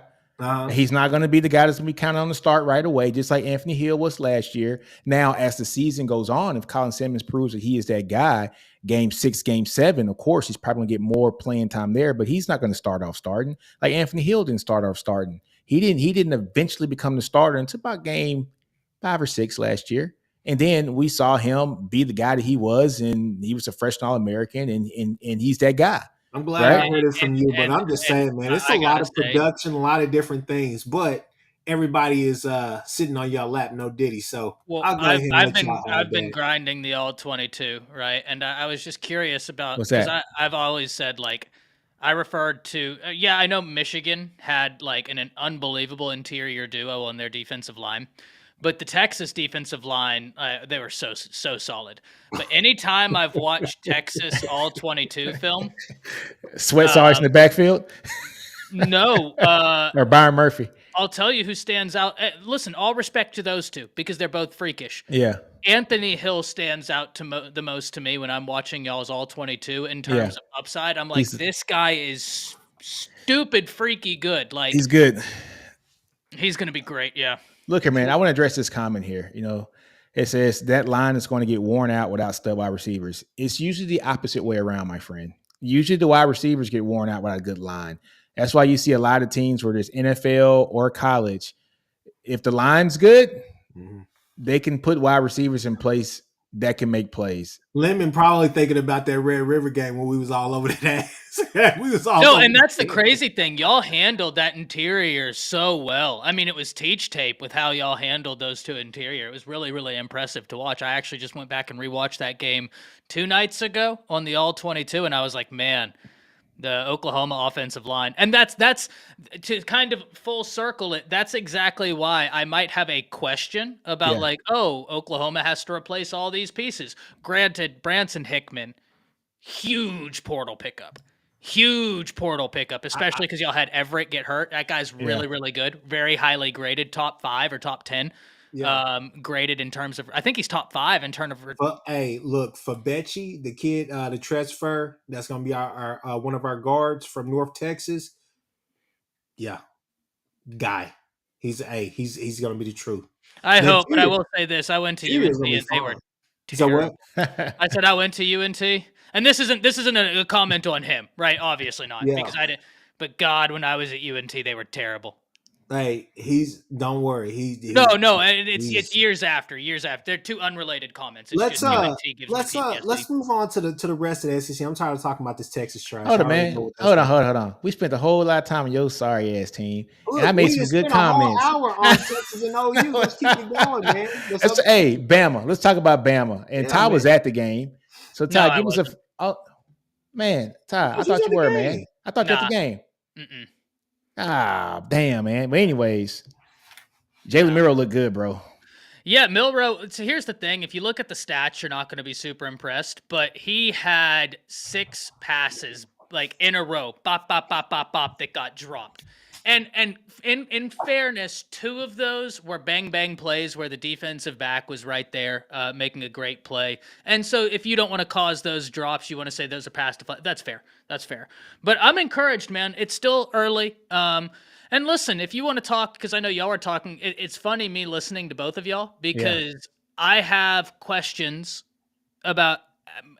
S1: He's not going to be the guy that's going to be counted on the start right away, just like Anthony Hill was last year. Now, as the season goes on, if Colin Simmons proves that he is that guy, game 6, game 7, of course, he's probably going to get more playing time there, but he's not going to start off starting. Like Anthony Hill didn't start off starting. He didn't eventually become the starter until about game 5 or 6 last year. And then we saw him be the guy that he was, and he was a freshman All-American, and he's that guy.
S4: I'm glad
S1: Right?
S4: I heard it from you, but I'm just saying, man, it's a
S3: I
S4: lot
S3: gotta
S4: of
S3: say,
S4: production, a lot of different things, but everybody is sitting on your lap, no Diddy. So
S3: well,
S4: I'll go ahead and let y'all have
S3: I've been
S4: that.
S3: grinding the all 22, right? And I was just curious about
S1: What's
S3: because
S1: that?
S3: I've always said like I referred to yeah, I know Michigan had like an unbelievable interior duo on their defensive line. But the Texas defensive line, they were so solid. But anytime I've watched Texas all 22 film,
S1: Sweat Sarge in the backfield
S3: no,
S1: or Byron Murphy?
S3: I'll tell you who stands out. Listen, all respect to those two because they're both freakish.
S1: Yeah.
S3: Anthony Hill stands out to the most to me when I'm watching y'all's all 22 in terms of upside. I'm like, this guy is stupid, freaky good. Like
S1: He's good.
S3: He's going to be great. Yeah.
S1: Look here, man. I want to address this comment here. You know, it says that line is going to get worn out without stud wide receivers. It's usually the opposite way around, my friend. Usually the wide receivers get worn out without a good line. That's why you see a lot of teams where there's NFL or college. If the line's good, they can put wide receivers in place that can make plays.
S4: Lemon probably thinking about that Red River game when we was all over that ass. We was all
S3: No,
S4: over
S3: and that's the
S4: that.
S3: crazy thing. Y'all handled that interior so well. I mean, it was teach tape with how y'all handled those two interior. It was really, really impressive to watch. I actually just went back and rewatched that game 2 nights ago on the all 22, and I was like, man, the Oklahoma offensive line. And that's to kind of full circle it. That's exactly why I might have a question about like, oh, Oklahoma has to replace all these pieces. Granted, Branson Hickman, huge portal pickup, especially because y'all had Everett get hurt. That guy's really, really good. Very highly graded, top 5 or top 10. Graded in terms of, I think he's top 5 in terms of.
S4: But hey, look, for Fabecci, the kid, the transfer, that's gonna be our one of our guards from North Texas. Yeah, guy, he's gonna be the truth.
S3: I hope, but I will say this: I went to UNT and they were.
S4: So what?
S3: I said I went to UNT, and this isn't a comment on him, right? Obviously not, because I didn't. But God, when I was at UNT, they were terrible.
S4: Hey, don't worry.
S3: No, it's years after. They're 2 unrelated comments.
S4: Let's move on to the rest of the SEC. I'm tired of talking about this Texas trash.
S1: Hold on, man. Hold on. We spent a whole lot of time on your sorry ass team, and I made some good comments.
S4: A whole hour on Texas and OU. Let's keep it going, man.
S1: Hey, Bama. Let's talk about Bama. And Ty was at the game, so Ty, give us a. Oh, man, Ty, I thought you were, man. I thought you were at the game. Ah, damn, man. But anyways, Jalen Milroe looked good, bro.
S3: Yeah, Milroe. So here's the thing. If you look at the stats, you're not going to be super impressed. But he had 6 passes, like in a row, bop, bop, bop, bop, bop, that got dropped. And in fairness, 2 of those were bang bang plays where the defensive back was right there, making a great play. And so if you don't want to cause those drops, you want to say those are pass deflect. That's fair. But I'm encouraged, man. It's still early. And listen, if you want to talk, because I know y'all are talking, it's funny me listening to both of y'all because I have questions about.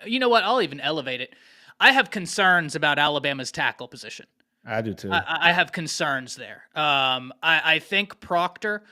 S3: You know what? I'll even elevate it. I have concerns about Alabama's tackle position.
S1: I do too.
S3: I have concerns there. I think Proctor,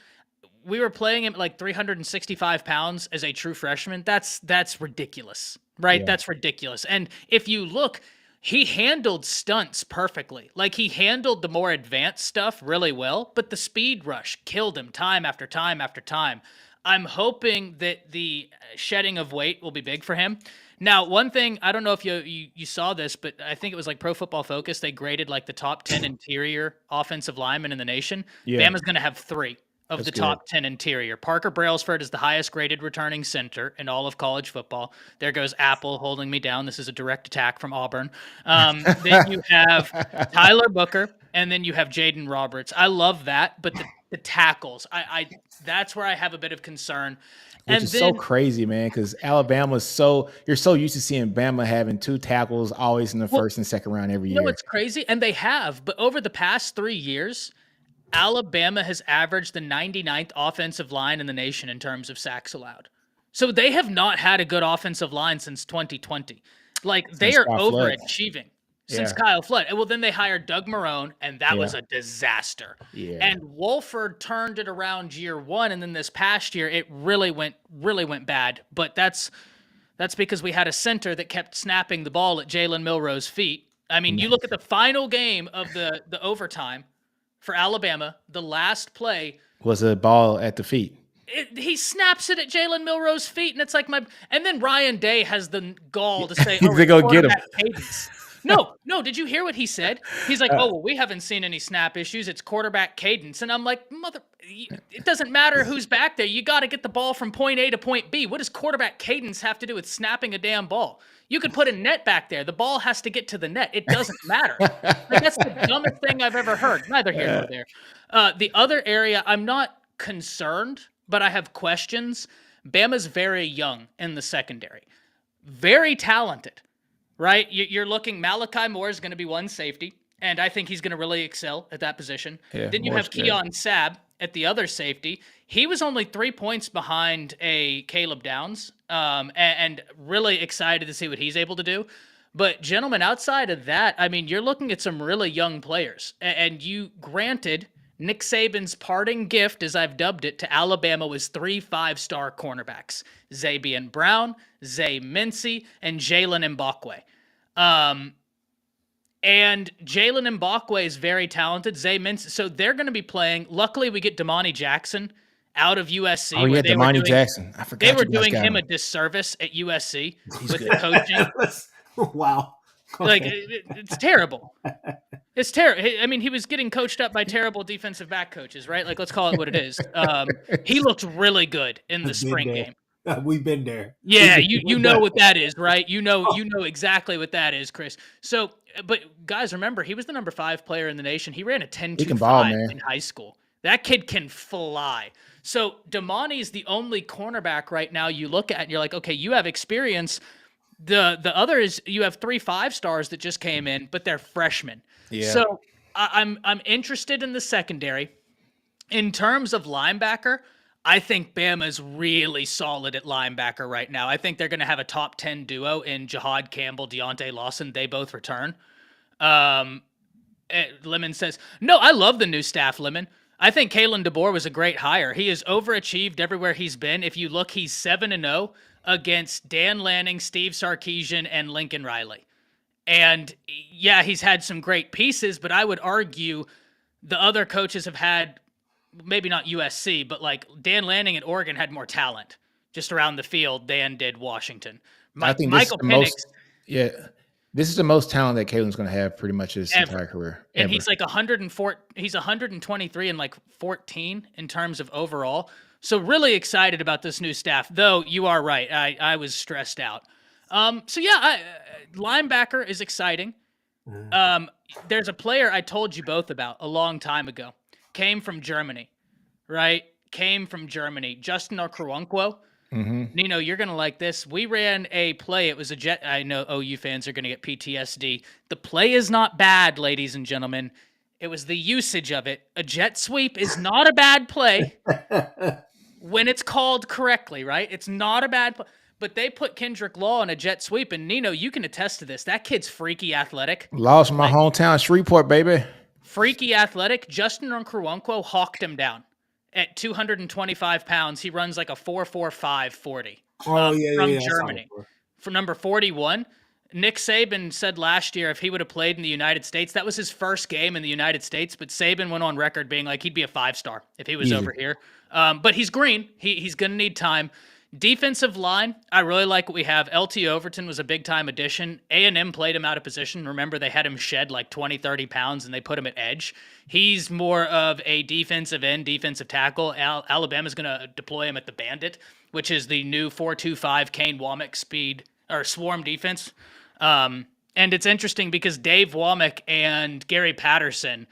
S3: we were playing him at like 365 pounds as a true freshman. That's ridiculous, right? Yeah. That's ridiculous. And if you look, he handled stunts perfectly. Like he handled the more advanced stuff really well, but the speed rush killed him time after time after time. I'm hoping that the shedding of weight will be big for him. Now, one thing, I don't know if you saw this, but I think it was like Pro Football Focus. They graded like the top 10 interior offensive linemen in the nation.
S1: Yeah.
S3: Bama's going to have 3 of
S1: That's
S3: the
S1: good.
S3: top 10 interior. Parker Brailsford is the highest graded returning center in all of college football. There goes Apple holding me down. This is a direct attack from Auburn. Then you have Tyler Booker, and then you have Jaden Roberts. I love that, but the tackles, I that's where I have a bit of concern.
S1: Which
S3: And
S1: is
S3: then,
S1: so crazy, man, because you're so used to seeing Bama having 2 tackles always in the
S3: Well,
S1: first and second round every
S3: you
S1: year.
S3: know what's crazy? And they have, but over the past 3 years, Alabama has averaged the 99th offensive line in the nation in terms of sacks allowed. So they have not had a good offensive line since 2020. Like, they
S1: Since
S3: are
S1: Kyle Flood.
S3: overachieving since
S1: Yeah.
S3: Kyle Flood. And well, then they hired Doug Marrone, and that was
S1: Yeah.
S3: a disaster.
S1: Yeah.
S3: And Wolford turned it around year 1, and then this past year it really went bad. But that's because we had a center that kept snapping the ball at Jalen Milroe's feet. I mean, you look at the final game of the overtime for Alabama, the last play,
S1: Was a ball at the feet.
S3: he snaps it at Jalen Milroe's feet, and it's like and then Ryan Day has the gall to say, "Oh,
S1: They go
S3: it's
S1: get him."
S3: quarterback cadence." No. Did you hear what he said? He's like, "Oh, well, we haven't seen any snap issues. It's quarterback cadence." And I'm like, it doesn't matter who's back there. You got to get the ball from point A to point B. What does quarterback cadence have to do with snapping a damn ball? You could put a net back there. The ball has to get to the net. It doesn't matter. Like, that's the dumbest thing I've ever heard. Neither here nor there. The other area, I'm not concerned, but I have questions. Bama's very young in the secondary. Very talented, right? You're looking, Malachi Moore is going to be one safety, and I think he's going to really excel at that position.
S1: Yeah,
S3: Then you
S1: Moore's
S3: have
S1: good.
S3: Keon Sabb at the other safety. He was only 3 points behind a Caleb Downs, and really excited to see what he's able to do. But gentlemen, outside of that, I mean, you're looking at some really young players. And you granted Nick Saban's parting gift, as I've dubbed it, to Alabama was 3 5-star cornerbacks: Zabian Brown, Zay Mincy, and Jalen Mbakwe. And Jalen Mbakwe is very talented. Zay Mincy, so they're going to be playing. Luckily, we get Damani Jackson out of USC.
S1: Oh, yeah,
S3: where they were
S1: Damani
S3: doing-
S1: Jackson. I forgot
S3: They were
S1: you guys
S3: doing
S1: got
S3: him a disservice at USC with
S1: good.
S3: the coaching.
S4: Wow.
S3: Like, it's terrible. It's terrible. I mean, he was getting coached up by terrible defensive back coaches, right? Like, let's call it what it is. He looked really good in the spring game.
S4: We've been there.
S3: Yeah,
S4: We've
S3: you
S4: been
S3: know
S4: there.
S3: what that is, right? You know exactly what that is, Chris. So, but guys, remember, he was the number 5 player in the nation. He ran a 10.25
S1: ball, man.
S3: in high school. That kid can fly. So Damani is the only cornerback right now you look at and you're like, okay, you have experience. The other is you have 3 5-stars that just came in, but they're freshmen.
S1: Yeah.
S3: So I'm interested in the secondary. In terms of linebacker, I think Bama's really solid at linebacker right now. I think they're going to have a top 10 duo in Jahad Campbell, Deontay Lawson. They both return. Lemon says, no, I love the new staff, Lemon. I think Kalen DeBoer was a great hire. He has overachieved everywhere he's been. If you look, he's 7-0 against Dan Lanning, Steve Sarkisian, and Lincoln Riley. And yeah, he's had some great pieces, but I would argue the other coaches have had, maybe not USC, but like Dan Lanning at Oregon had more talent just around the field than did Washington.
S1: I think
S3: Michael
S1: this is the
S3: Penix,
S1: most. Yeah, this is the most talent that Calen's going to have pretty much his
S3: Ever.
S1: entire career.
S3: and
S1: ever.
S3: he's like 104. He's 123 and like 14 in terms of overall. So really excited about this new staff. Though you are right, I was stressed out. So yeah, linebacker is exciting. There's a player I told you both about a long time ago. Came from Germany, right? Came from Germany. Justin Okoronkwo. Nino, you're going to like this. We ran a play. It was a jet. I know OU fans are going to get PTSD. The play is not bad, ladies and gentlemen. It was the usage of it. A jet sweep is not a bad play when it's called correctly, right? It's not a bad play. But they put Kendrick Law on a jet sweep, and Nino, you can attest to this. That kid's freaky athletic.
S1: Lost my hometown, Shreveport, baby.
S3: Freaky athletic. Justin Okoronkwo hawked him down at 225 pounds. He runs like a 4.45 40
S4: Oh, yeah,
S3: from
S4: yeah, I saw
S3: Germany.
S4: it.
S3: For number 41. Nick Saban said last year if he would have played in the United States, that was his first game in the United States, but Saban went on record being like he'd be a 5-star if he was
S1: Easy.
S3: over here. But he's green. He's going to need time. Defensive line, I really like what we have. LT Overton was a big-time addition. A&M played him out of position. Remember, they had him shed like 20, 30 pounds, and they put him at edge. He's more of a defensive end, defensive tackle. Alabama's going to deploy him at the Bandit, which is the new 4-2-5 Kane Womack speed or swarm defense. And it's interesting because Dave Womack and Gary Patterson,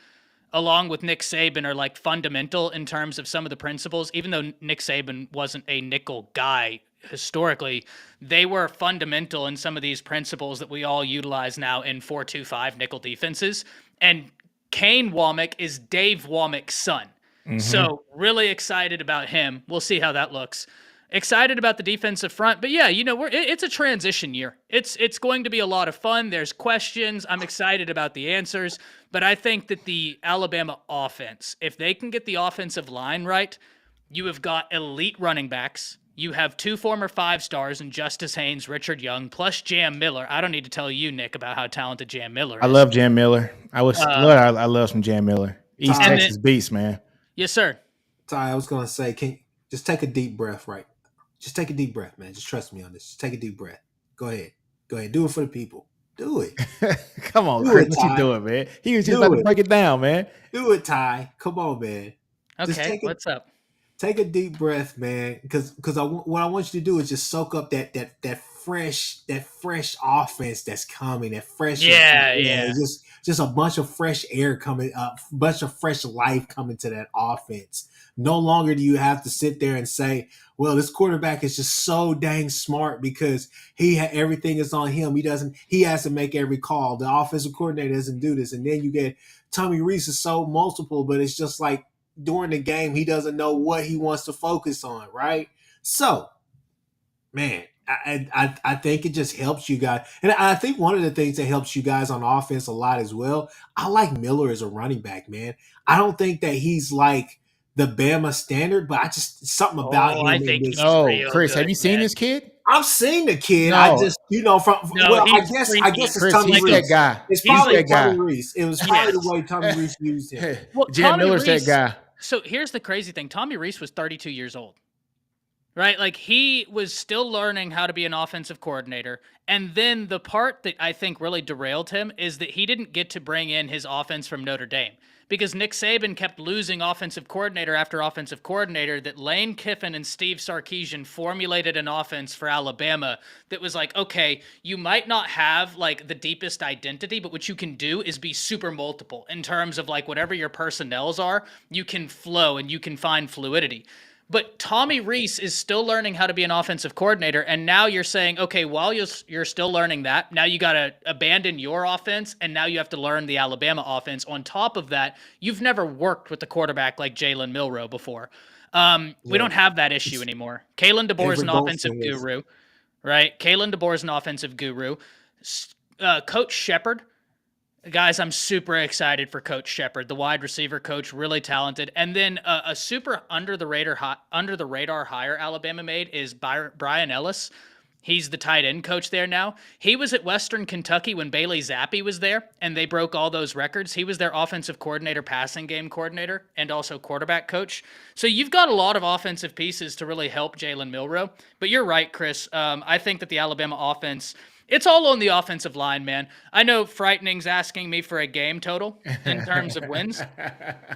S3: along with Nick Saban, are like fundamental in terms of some of the principles. Even though Nick Saban wasn't a nickel guy historically, they were fundamental in some of these principles that we all utilize now in 4-2-5 nickel defenses. And Kane Womack is Dave Womack's son. So really excited about him. We'll see how that looks. Excited about the defensive front, but yeah, it's a transition year. It's going to be a lot of fun. There's questions. I'm excited about the answers, but I think that the Alabama offense, if they can get the offensive line right, you have got elite running backs. You have 2 former 5-stars in Justice Haynes, Richard Young, plus Jam Miller. I don't need to tell you, Nick, about how talented Jam Miller is.
S1: I love Jam Miller. I love some Jam Miller. East Texas beast, man.
S3: Yes, sir.
S4: Ty, I was gonna say, just take a deep breath, right? Just take a deep breath, man. Just trust me on this. Just take a deep breath. Go ahead. Do it for the people. Do it.
S1: Come on, Chris. What you doing, man? He was just about to break it down, man.
S4: Do it, Ty. Come on, man.
S3: Okay, what's up?
S4: Take a deep breath, man. Because what I want you to do is just soak up that fresh offense that's coming. That fresh, just a bunch of fresh air coming up, bunch of fresh life coming to that offense. No longer do you have to sit there and say, well, this quarterback is just so dang smart because everything is on him. He has to make every call. The offensive coordinator doesn't do this. And then you get Tommy Rees is so multiple, but it's just like during the game, he doesn't know what he wants to focus on, right? So, man, I think it just helps you guys. And I think one of the things that helps you guys on offense a lot as well, I like Miller as a running back, man. I don't think that he's like the Bama standard, but I just something about him.
S3: I think he's
S1: Chris,
S3: good,
S1: have you seen this kid?
S4: I've seen the kid.
S1: No.
S4: I just, I guess it's Tommy
S1: He's
S4: Rees.
S1: that guy.
S4: It's
S1: He's
S4: probably
S1: that guy.
S4: Tommy Rees. It was probably the way Tommy Rees used him.
S3: Well,
S1: Jam
S3: Tommy
S1: Miller's
S3: Rees,
S1: that guy.
S3: So here's the crazy thing. Tommy Rees was 32 years old, right? Like he was still learning how to be an offensive coordinator. And then the part that I think really derailed him is that he didn't get to bring in his offense from Notre Dame because Nick Saban kept losing offensive coordinator after offensive coordinator, that Lane Kiffin and Steve Sarkisian formulated an offense for Alabama that was like, okay, you might not have like the deepest identity, but what you can do is be super multiple in terms of like whatever your personnels are, you can flow and you can find fluidity. But Tommy Rees is still learning how to be an offensive coordinator, and now you're saying, okay, while you're still learning that, now you got to abandon your offense, and now you have to learn the Alabama offense. On top of that, you've never worked with a quarterback like Jalen Milroe before. We don't have that issue anymore. Kalen DeBoer is an offensive guru, right? Kalen DeBoer is an offensive guru. Coach Shepard. Guys, I'm super excited for Coach Shepard, the wide receiver coach, really talented. And then a super under the radar hire Alabama made is Brian Ellis. He's the tight end coach there now. He was at Western Kentucky when Bailey Zappi was there, and they broke all those records. He was their offensive coordinator, passing game coordinator, and also quarterback coach. So you've got a lot of offensive pieces to really help Jalen Milroe. But you're right, Chris. I think that the Alabama offense, it's all on the offensive line, man. I know Frightening's asking me for a game total in terms of wins.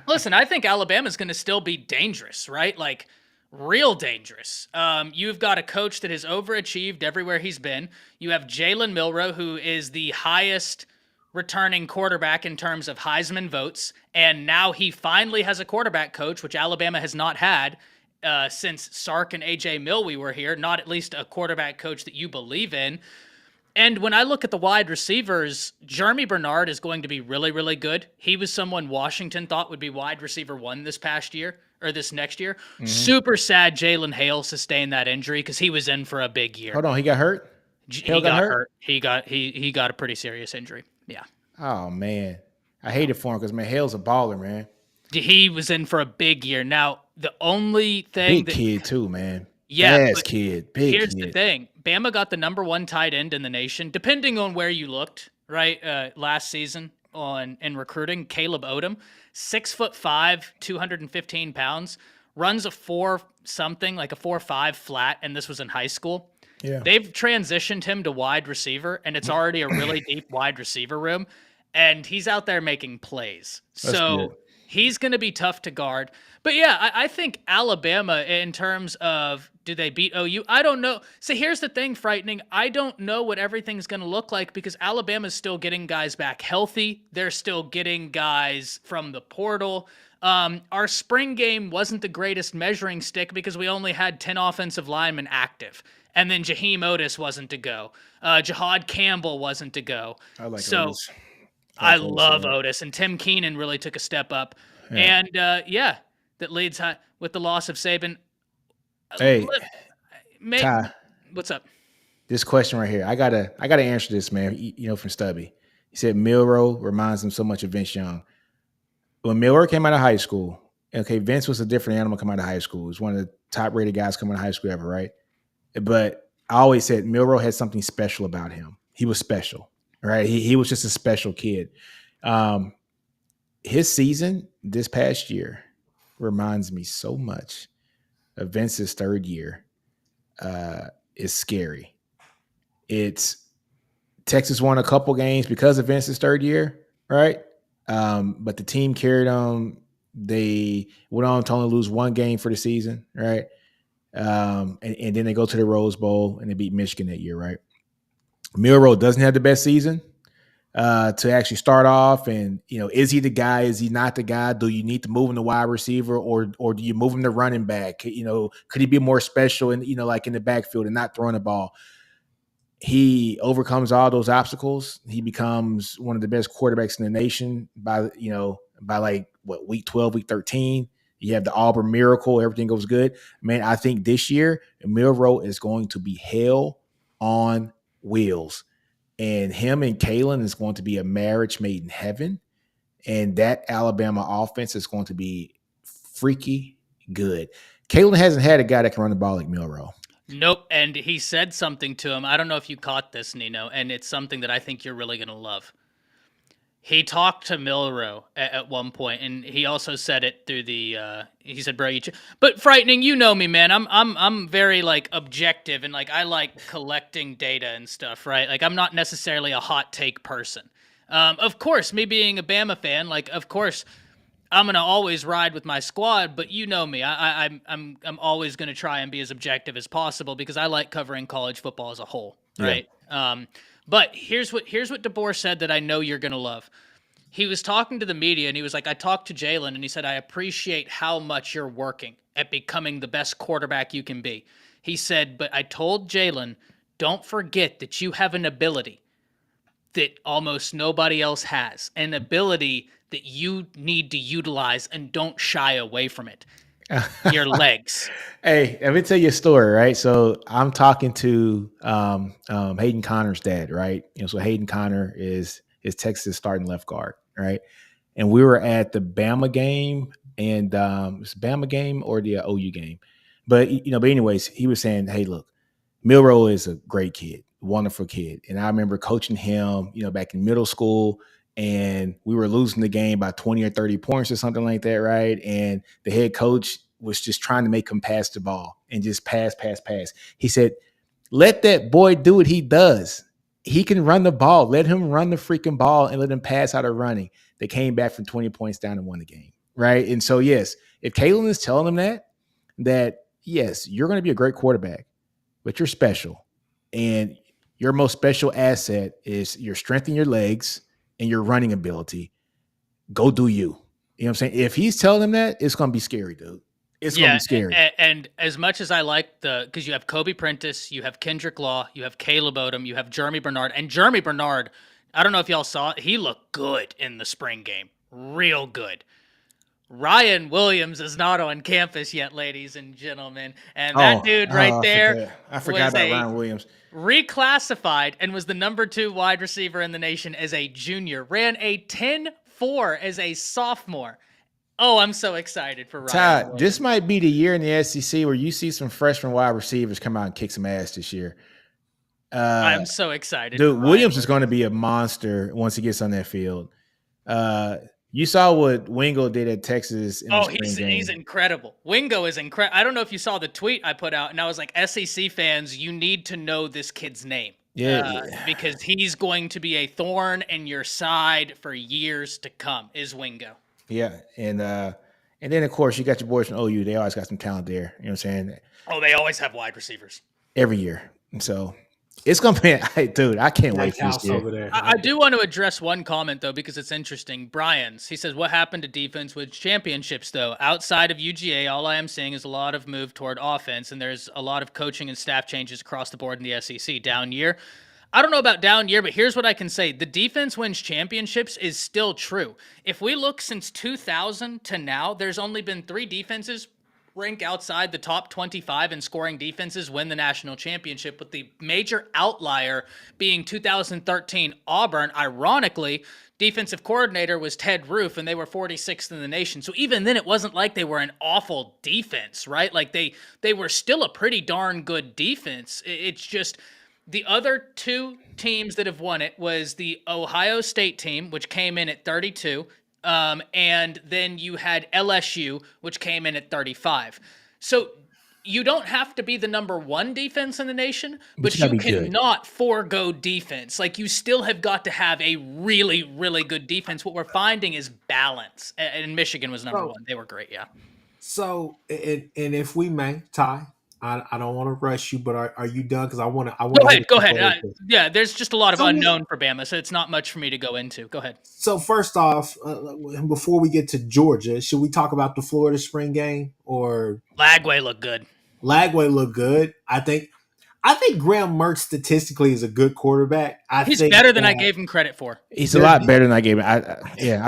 S3: Listen, I think Alabama's going to still be dangerous, right? Like, real dangerous. You've got a coach that has overachieved everywhere he's been. You have Jalen Milroe, who is the highest returning quarterback in terms of Heisman votes, and now he finally has a quarterback coach, which Alabama has not had since Sark and A.J. Milwee were here, not at least a quarterback coach that you believe in. And when I look at the wide receivers, Jeremy Bernard is going to be really, really good. He was someone Washington thought would be wide receiver 1 this past year, or this next year. Mm-hmm. Super sad Jalen Hale sustained that injury because he was in for a big year.
S1: Hold on, he got hurt?
S3: He got hurt. He got a pretty serious injury. Yeah.
S1: Oh, man. I hate it for him because, man, Hale's a baller, man.
S3: He was in for a big year. Now, the only thing
S1: big kid, too, man.
S3: Yeah,
S1: Fast kid, big
S3: here's
S1: kid.
S3: the thing. Bama got the number 1 tight end in the nation, depending on where you looked, right? Last season in recruiting, Caleb Odom, 6'5", 215 pounds, runs a 4 something, like a 4.5 flat, and this was in high school.
S1: Yeah.
S3: They've transitioned him to wide receiver, and it's already a really deep wide receiver room, and he's out there making plays.
S1: That's
S3: So
S1: good.
S3: he's going to be tough to guard. But yeah, I think Alabama, in terms of do they beat OU? I don't know. So here's the thing, frightening. I don't know what everything's going to look like because Alabama's still getting guys back healthy. They're still getting guys from the portal. Our spring game wasn't the greatest measuring stick because we only had 10 offensive linemen active. And then Jaheim Otis wasn't to go. Jahad Campbell wasn't to go.
S1: I like
S3: so
S1: Otis.
S3: I
S1: like Otis a
S3: love
S1: lot.
S3: Otis. And Tim Keenan really took a step up.
S1: Yeah.
S3: And that leads with the loss of Saban.
S1: Hey, Ty,
S3: What's up?
S1: this question right here. I gotta answer this, man. You know, from Stubby. He said Milroe reminds him so much of Vince Young. When Milroe came out of high school, okay, Vince was a different animal coming out of high school. He was one of the top rated guys coming out of high school ever, right? But I always said Milroe had something special about him. He was special, right? He was just a special kid. His season this past year reminds me so much of Vince's third year. Is scary. It's Texas won a couple games because of Vince's third year, right? But the team carried them. They went on to only lose one game for the season, right? And then they go to the Rose Bowl and they beat Michigan that year, right? Milroe doesn't have the best season to actually start off. And, you know, is he the guy? Is he not the guy? Do you need to move him to wide receiver or do you move him to running back? You know, could he be more special and, you know, like in the backfield and not throwing the ball? He overcomes all those obstacles. He becomes one of the best quarterbacks in the nation by like week 12, week 13. You have the Auburn Miracle. Everything goes good. Man, I think this year, Milroe is going to be hell on wheels. And him and Kalen is going to be a marriage made in heaven. And that Alabama offense is going to be freaky good. Kalen hasn't had a guy that can run the ball like Milroe.
S3: Nope. And he said something to him. I don't know if you caught this, Nino, and it's something that I think you're really going to love. He talked to Milroe at one point, and he also said it through the. He said, "Bro, but frightening. You know me, man. I'm very like objective and like I like collecting data and stuff, right? Like I'm not necessarily a hot take person. Of course, me being a Bama fan, like of course, I'm gonna always ride with my squad. But you know me, I'm always gonna try and be as objective as possible because I like covering college football as a whole, right? Yeah. But here's what DeBoer said that I know you're going to love. He was talking to the media, and he was like, I talked to Jalen, and he said, I appreciate how much you're working at becoming the best quarterback you can be. He said, but I told Jalen, don't forget that you have an ability that almost nobody else has, an ability that you need to utilize, and don't shy away from it. Your legs.
S1: Hey, let me tell you a story, right? So I'm talking to Hayden Conner's dad, right? You know, so Hayden Conner is Texas starting left guard, right? And we were at the Bama game, and it's Bama game or the OU game, but anyways, he was saying, "Hey, look, Milroe is a great kid, wonderful kid," and I remember coaching him, back in middle school. And we were losing the game by 20 or 30 points or something like that, right? And the head coach was just trying to make him pass the ball and just pass. He said, let that boy do what he does. He can run the ball. Let him run the freaking ball and let him pass out of running. They came back from 20 points down and won the game, right? And so, yes, if Kalen is telling them that yes, you're going to be a great quarterback, but you're special. And your most special asset is your strength in your legs and your running ability. Go do you. You know what I'm saying? If he's telling them that, it's going to be scary, dude. It's going to be scary.
S3: And as much as I like because you have Kobe Prentice, you have Kendrick Law, you have Caleb Odom, you have Jeremy Bernard. And Jeremy Bernard, I don't know if y'all saw it, he looked good in the spring game. Real good. Ryan Williams is not on campus yet, ladies and gentlemen. And that dude right there.
S1: I forgot about Ryan Williams.
S3: Reclassified and was the number 2 wide receiver in the nation as a junior. Ran a 10.4 as a sophomore. Oh, I'm so excited for Ryan.
S1: Todd, this might be the year in the SEC where you see some freshman wide receivers come out and kick some ass this year.
S3: I'm so excited.
S1: Dude, Williams is going to be a monster once he gets on that field. You saw what Wingo did at Texas in the
S3: Oh,
S1: spring game.
S3: he's incredible. Wingo is incredible. I don't know if you saw the tweet I put out, and I was like, SEC fans, you need to know this kid's name.
S1: Yeah.
S3: Because he's going to be a thorn in your side for years to come, is Wingo.
S1: Yeah. And then of course you got your boys from OU. They always got some talent there. You know what I'm saying?
S3: Oh, they always have wide receivers.
S1: Every year. And so it's gonna be, dude, I can't wait for this year.
S4: over there.
S3: I do want to address one comment, though, because it's interesting. Brian's, he says, what happened to defense with championships, though? Outside of UGA, all I am seeing is a lot of move toward offense, and there's a lot of coaching and staff changes across the board in the SEC. Down year. I don't know about down year, but here's what I can say. The defense wins championships is still true. If we look since 2000 to now, there's only been 3 defenses rank outside the top 25 in scoring defenses win the national championship, with the major outlier being 2013 Auburn. Ironically, defensive coordinator was Ted Roof, and they were 46th in the nation. So even then, it wasn't like they were an awful defense, right? Like they were still a pretty darn good defense. It's just the other 2 teams that have won it was the Ohio State team, which came in at 32. And then you had LSU, which came in at 35. So you don't have to be the number 1 defense in the nation, but you cannot forego defense. Like, you still have got to have a really, really good defense. What we're finding is balance. And Michigan was number 1. They were great, yeah.
S4: So, and if we may, Ty, I don't want to rush you, but are you done? Because I want to.
S3: Go ahead. Yeah, there's just a lot of unknown for Bama, so it's not much for me to go into. Go ahead.
S4: So first off, before we get to Georgia, should we talk about the Florida spring game or
S3: Lagway looked good?
S4: Lagway looked good. I think Graham Mertz statistically is a good quarterback.
S3: He's better than I gave him credit for.
S1: He's a lot better than I gave him. I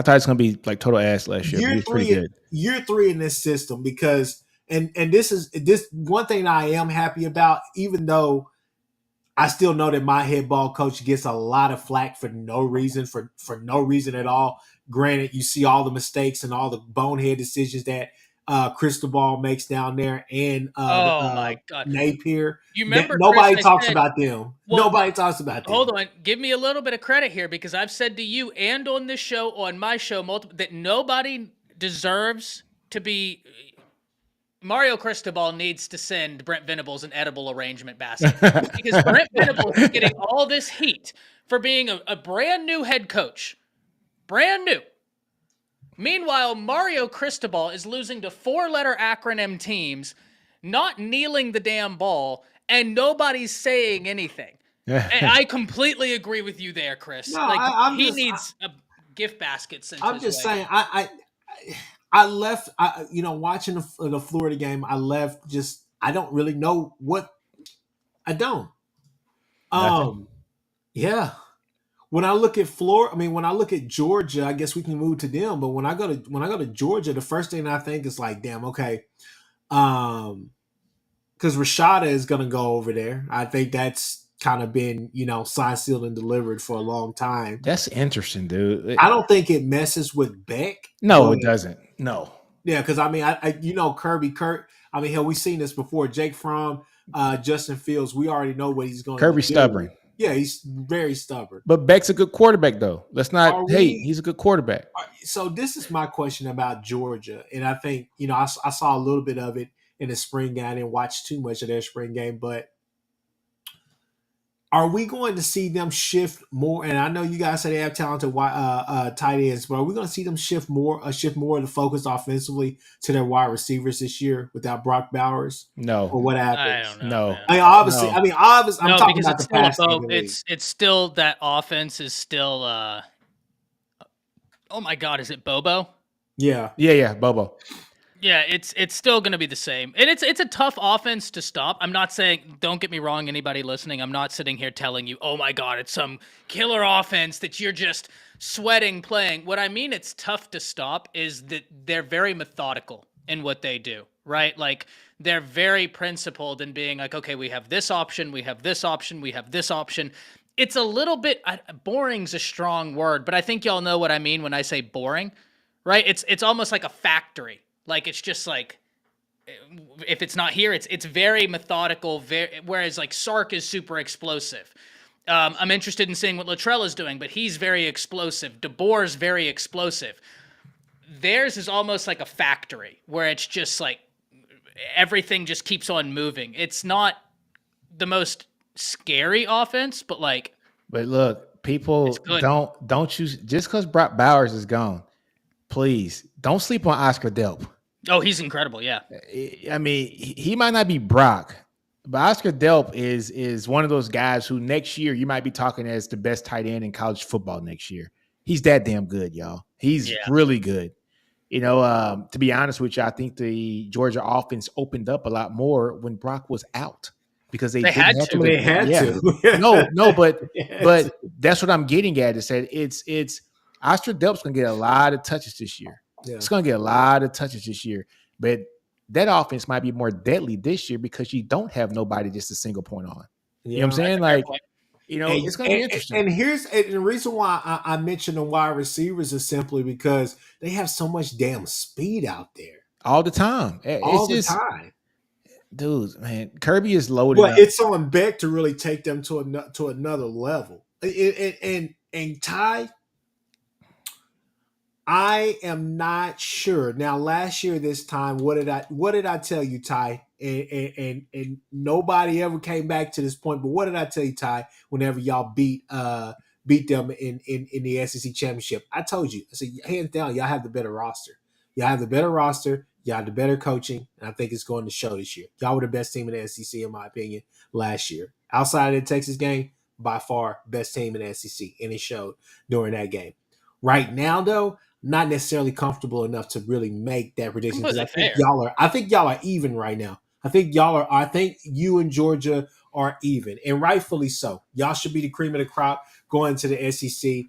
S1: thought it's going to be like total ass last year. But he's pretty good.
S4: Year 3 in this system because. And this one thing I am happy about, even though I still know that my head ball coach gets a lot of flack for no reason, for no reason at all. Granted, you see all the mistakes and all the bonehead decisions that Cristobal makes down there and
S3: my God,
S4: Napier.
S3: You remember
S4: nobody talks about them.
S3: Well,
S4: nobody talks about them.
S3: Hold on, give me a little bit of credit here, because I've said to you and on this show, on my show, that nobody deserves to be. Mario Cristobal needs to send Brent Venables an edible arrangement basket, because Brent Venables is getting all this heat for being a brand new head coach. Brand new. Meanwhile, Mario Cristobal is losing to 4-letter acronym teams, not kneeling the damn ball, and nobody's saying anything. And I completely agree with you there, Chris.
S4: No,
S3: he needs a gift basket sent
S4: I'm
S3: his
S4: just
S3: way.
S4: saying, I left, watching the Florida game, I left just, I don't really know what, I don't. Yeah. When I look at when I look at Georgia, I guess we can move to them. But when I go to Georgia, the first thing I think is like, damn, okay. Because Rashada is going to go over there. I think that's kind of been, signed, sealed, and delivered for a long time.
S1: That's interesting, dude.
S4: I don't think it messes with Beck.
S1: No, it doesn't. No.
S4: Yeah, because Kirby Kurt. Hell, we've seen this before. Jake Fromm, Justin Fields. We already know what he's going to do.
S1: Kirby's stubborn.
S4: Yeah, he's very stubborn.
S1: But Beck's a good quarterback, though. Let's not hate. He's a good quarterback.
S4: So this is my question about Georgia, and I think I saw a little bit of it in the spring game. I didn't watch too much of their spring game, but. Are we going to see them shift more? And I know you guys say they have talented tight ends, but are we going to see them shift more of the focus offensively to their wide receivers this year without Brock Bowers?
S1: No.
S4: Or what happens?
S3: I don't know.
S1: No.
S4: Obviously. I'm talking
S3: because
S4: about the past.
S3: It's still, that offense is still. Oh my God, is it Bobo?
S4: Yeah.
S1: Yeah, Bobo.
S3: Yeah, it's still going to be the same. And it's a tough offense to stop. I'm not saying, don't get me wrong, anybody listening, I'm not sitting here telling you, oh my God, it's some killer offense that you're just sweating playing. What I mean it's tough to stop is that they're very methodical in what they do, right? Like, they're very principled in being like, okay, we have this option, we have this option, we have this option. It's a little bit, boring's a strong word, but I think y'all know what I mean when I say boring, right? It's almost like a factory. Like, it's just like, if it's not here, it's very methodical, whereas like Sark is super explosive. I'm interested in seeing what Luttrell is doing, but he's very explosive. DeBoer's very explosive. theirs is almost like a factory where it's just like everything just keeps on moving. It's not the most scary offense, but like,
S1: But look, people
S3: It's good.
S1: don't choose just because Brock Bowers is gone. Please don't sleep on Oscar Delp.
S3: oh, he's incredible. Yeah.
S1: I mean, he might not be Brock, but Oscar Delp is one of those guys who next year you might be talking as the best tight end in college football next year. He's that damn good, y'all. He's
S3: Yeah.
S1: really good. You know, to be honest with you, I think the Georgia offense opened up a lot more when Brock was out because they didn't
S3: had
S1: have
S3: to.
S4: They had
S1: yeah.
S4: to.
S1: No, but
S4: They had
S1: but
S4: to.
S1: that's what I'm getting at. Is that it's Oscar Delp's gonna get a lot of touches this year.
S4: Yeah.
S1: It's gonna get a lot of touches this year, but that offense might be more deadly this year because you don't have nobody just a single point on. You know what I'm saying? Like, you know, it's gonna be interesting.
S4: And the reason why I mention the wide receivers is simply because they have so much damn speed out there
S1: all the time.
S4: all
S1: It's
S4: the
S1: just,
S4: time.
S1: dudes, man, Kirby is loaded
S4: But
S1: up.
S4: it's on Beck to really take them to another level. And Ty, I am not sure. Now, last year this time, what did I tell you, Ty? And nobody ever came back to this point. But what did I tell you, Ty? Whenever y'all beat them in the SEC championship, I told you. I said, hands down, y'all have the better roster. Y'all have the better roster. Y'all have the better coaching, and I think it's going to show this year. Y'all were the best team in the SEC, in my opinion, last year. Outside of the Texas game, by far best team in the SEC, and it showed during that game. Right now, though, not necessarily comfortable enough to really make that prediction because I think y'all are even right now. I think you and Georgia are even, and rightfully so. Y'all should be the cream of the crop going to the SEC.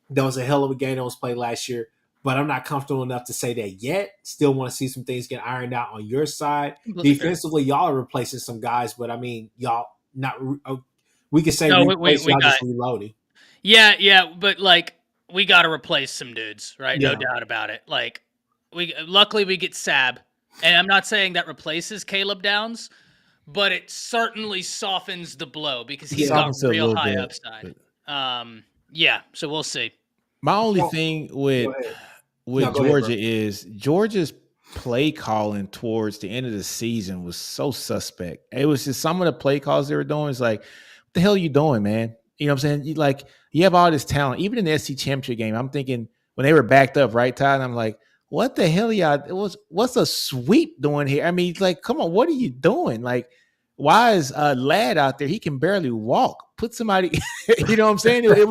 S4: That was a hell of a game that was played last year, but I'm not comfortable enough to say that yet. Still want to see some things get ironed out on your side. Defensively, y'all are replacing some guys, but I mean, y'all not. We could say
S3: we
S4: just reloading.
S3: Yeah, but like we got to replace some dudes, right?
S4: Yeah.
S3: No doubt about it. Like luckily we get Sab, and I'm not saying that replaces Caleb Downs, but it certainly softens the blow because he's got real high upside. Yeah, so we'll see.
S1: My only thing with Georgia is Georgia's play calling towards the end of the season was so suspect. It was just some of the play calls they were doing. It's like, what the hell are you doing, man? You know what I'm saying? You have all this talent. Even in the SC championship game, I'm thinking when they were backed up, right, Todd? I'm like, what the hell y'all? What's a sweep doing here? I mean, like, come on, what are you doing? Like, why is a lad out there? He can barely walk. Put somebody, you know what I'm saying? It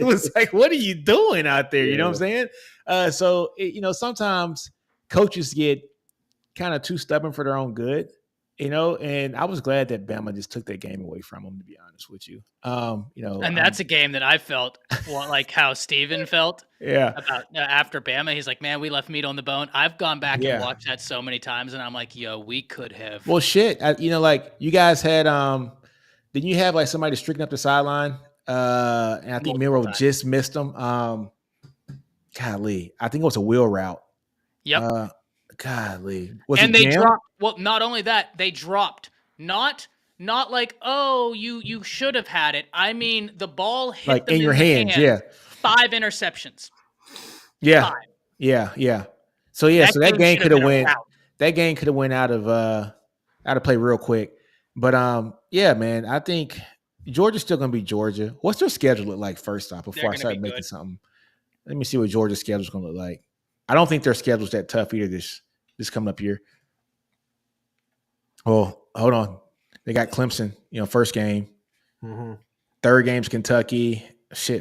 S1: was like, what are you doing out there? You know what I'm saying? So sometimes coaches get kind of too stubborn for their own good, and I was glad that Bama just took that game away from them, to be honest with you.
S3: And that's a game that I felt like how Steven felt.
S1: Yeah.
S3: About after Bama, he's like, man, we left meat on the bone. I've gone back and watched that so many times, and I'm like, yo, we could have.
S1: Well, shit. Like you guys had, didn't you have like somebody streaking up the sideline? And I think Miro just missed them. Golly, I think it was a wheel route.
S3: Yep.
S1: Golly.
S3: And they dropped. Well, not only that, they dropped. Not like, oh, you should have had it. I mean, the ball hit
S1: like
S3: them
S1: in your hands. Yeah.
S3: 5 interceptions.
S1: Yeah.
S3: 5.
S1: Yeah. So that game could have went. That game could have went out of play real quick. But yeah, man, I think Georgia's still gonna be Georgia. What's their schedule look like first off before I start making something? Let me see what Georgia's schedule is gonna look like. I don't think their schedule's that tough either this coming up year. Oh, hold on. They got Clemson, first game.
S4: Mm-hmm.
S1: Third game's Kentucky.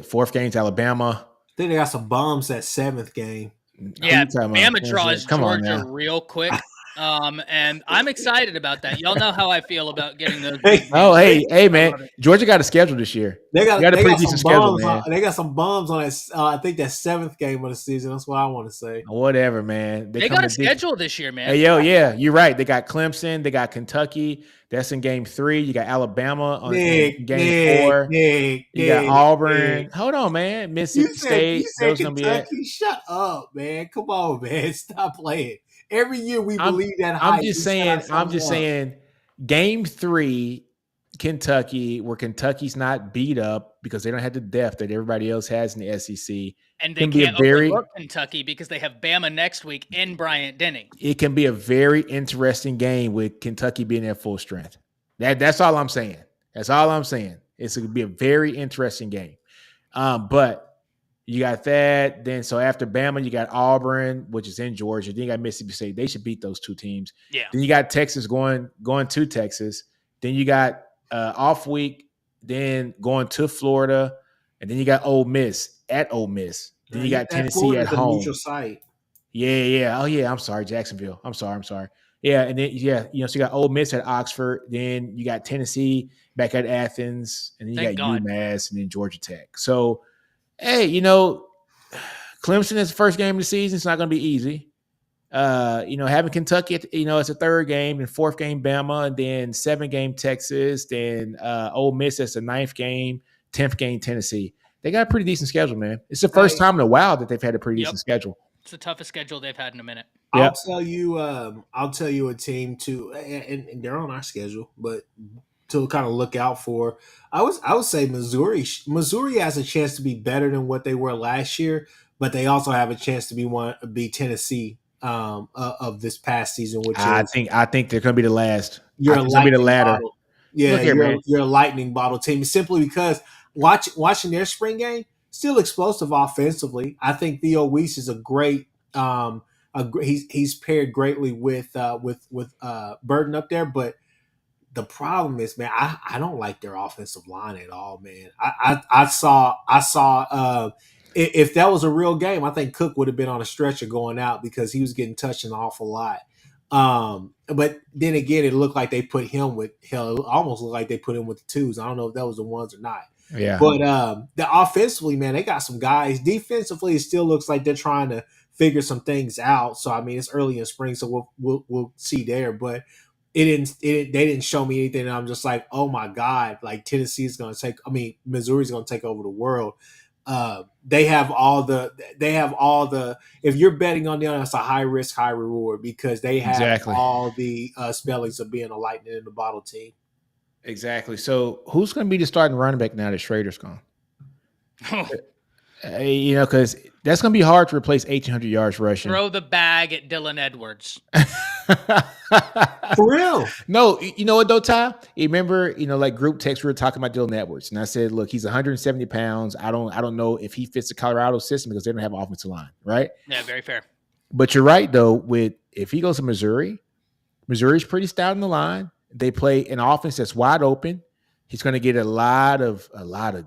S1: Fourth game's Alabama.
S4: I think they got some bums that 7th game.
S3: Yeah, Bama draws Georgia real quick. And I'm excited about that. Y'all know how I feel about getting those.
S1: Hey, man. Georgia got a schedule this year.
S4: They got
S1: a pretty decent schedule, man.
S4: They got some bums on that. I think that 7th game of the season. That's what I want to say.
S1: Whatever, man.
S3: They got a schedule this year, man.
S1: Hey, yeah, you're right. They got Clemson. They got Kentucky. That's in game 3. You got Alabama in game 4. You got Auburn. Hold on, man. Mississippi State.
S4: You said Kentucky. Shut up, man. Come on, man. Stop playing. Every year we believe that.
S1: I'm just saying. Game 3, Kentucky, where Kentucky's not beat up because they don't have the depth that everybody else has in the SEC.
S3: And they
S1: Can be a
S3: can't
S1: very-
S3: overlook Kentucky because they have Bama next week in Bryant-Denny.
S1: It can be a very interesting game with Kentucky being at full strength. That's all I'm saying. That's all I'm saying. It's going to be a very interesting game. But you got that. Then so after Bama, you got Auburn, which is in Georgia. Then you got Mississippi State. They should beat those two teams.
S3: Yeah.
S1: Then you got Texas going to Texas. Then you got off week, then going to Florida, and then you got Ole Miss at Ole Miss. Then you got Tennessee at home.
S4: Neutral site.
S1: Yeah. Oh yeah, I'm sorry, Jacksonville. I'm sorry. Yeah, and then so you got Ole Miss at Oxford. Then you got Tennessee back at Athens, and then you
S3: Thank
S1: got
S3: God.
S1: UMass, and then Georgia Tech. So, hey, Clemson is the first game of the season. It's not going to be easy. Having Kentucky, it's a third game, and fourth game Bama, and then 7-game Texas, then Ole Miss as the 9th game, 10th game Tennessee. They got a pretty decent schedule, man. It's the first time in a while that they've had a pretty decent schedule.
S3: It's the toughest schedule they've had in a minute.
S1: Yep.
S4: I'll tell you a team to, and they're on our schedule, but to kind of look out for. I would say Missouri. Missouri has a chance to be better than what they were last year, but they also have a chance to be Tennessee of this past season. Which
S1: I think they're going to be the last.
S4: You're
S1: going to be the latter.
S4: Bottle. Yeah,
S1: Look here,
S4: you're a lightning bottle team simply because watching their spring game, still explosive offensively. I think Theo Weiss is a great. He's paired greatly with Burden up there, but the problem is, man, I don't like their offensive line at all, man. I saw if that was a real game, I think Cook would have been on a stretcher going out because he was getting touched an awful lot. But then again, it looked like they put him with it almost looked like they put him with the twos. I don't know if that was the ones or not.
S1: Yeah.
S4: But the offensively, man, they got some guys. Defensively, it still looks like they're trying to figure some things out. So I mean, it's early in spring, so we'll see there. But they didn't show me anything. And I'm just like, oh my God, like Missouri's going to take over the world. They have all the, if you're betting on them, that's a high risk, high reward because they have all the spellings of being a lightning in the bottle team.
S1: Exactly. So who's going to be the starting running back now that Schrader's gone? Because that's going to be hard to replace 1,800 yards rushing.
S3: Throw the bag at Dylan Edwards.
S4: For real?
S1: No, you know what though, Ty? You remember, like group text, we were talking about Dylan Edwards, and I said, look, he's 170 pounds. I don't know if he fits the Colorado system because they don't have an offensive line, right?
S3: Yeah, very fair.
S1: But you're right though. If he goes to Missouri's pretty stout in the line. They play an offense that's wide open. He's going to get a lot of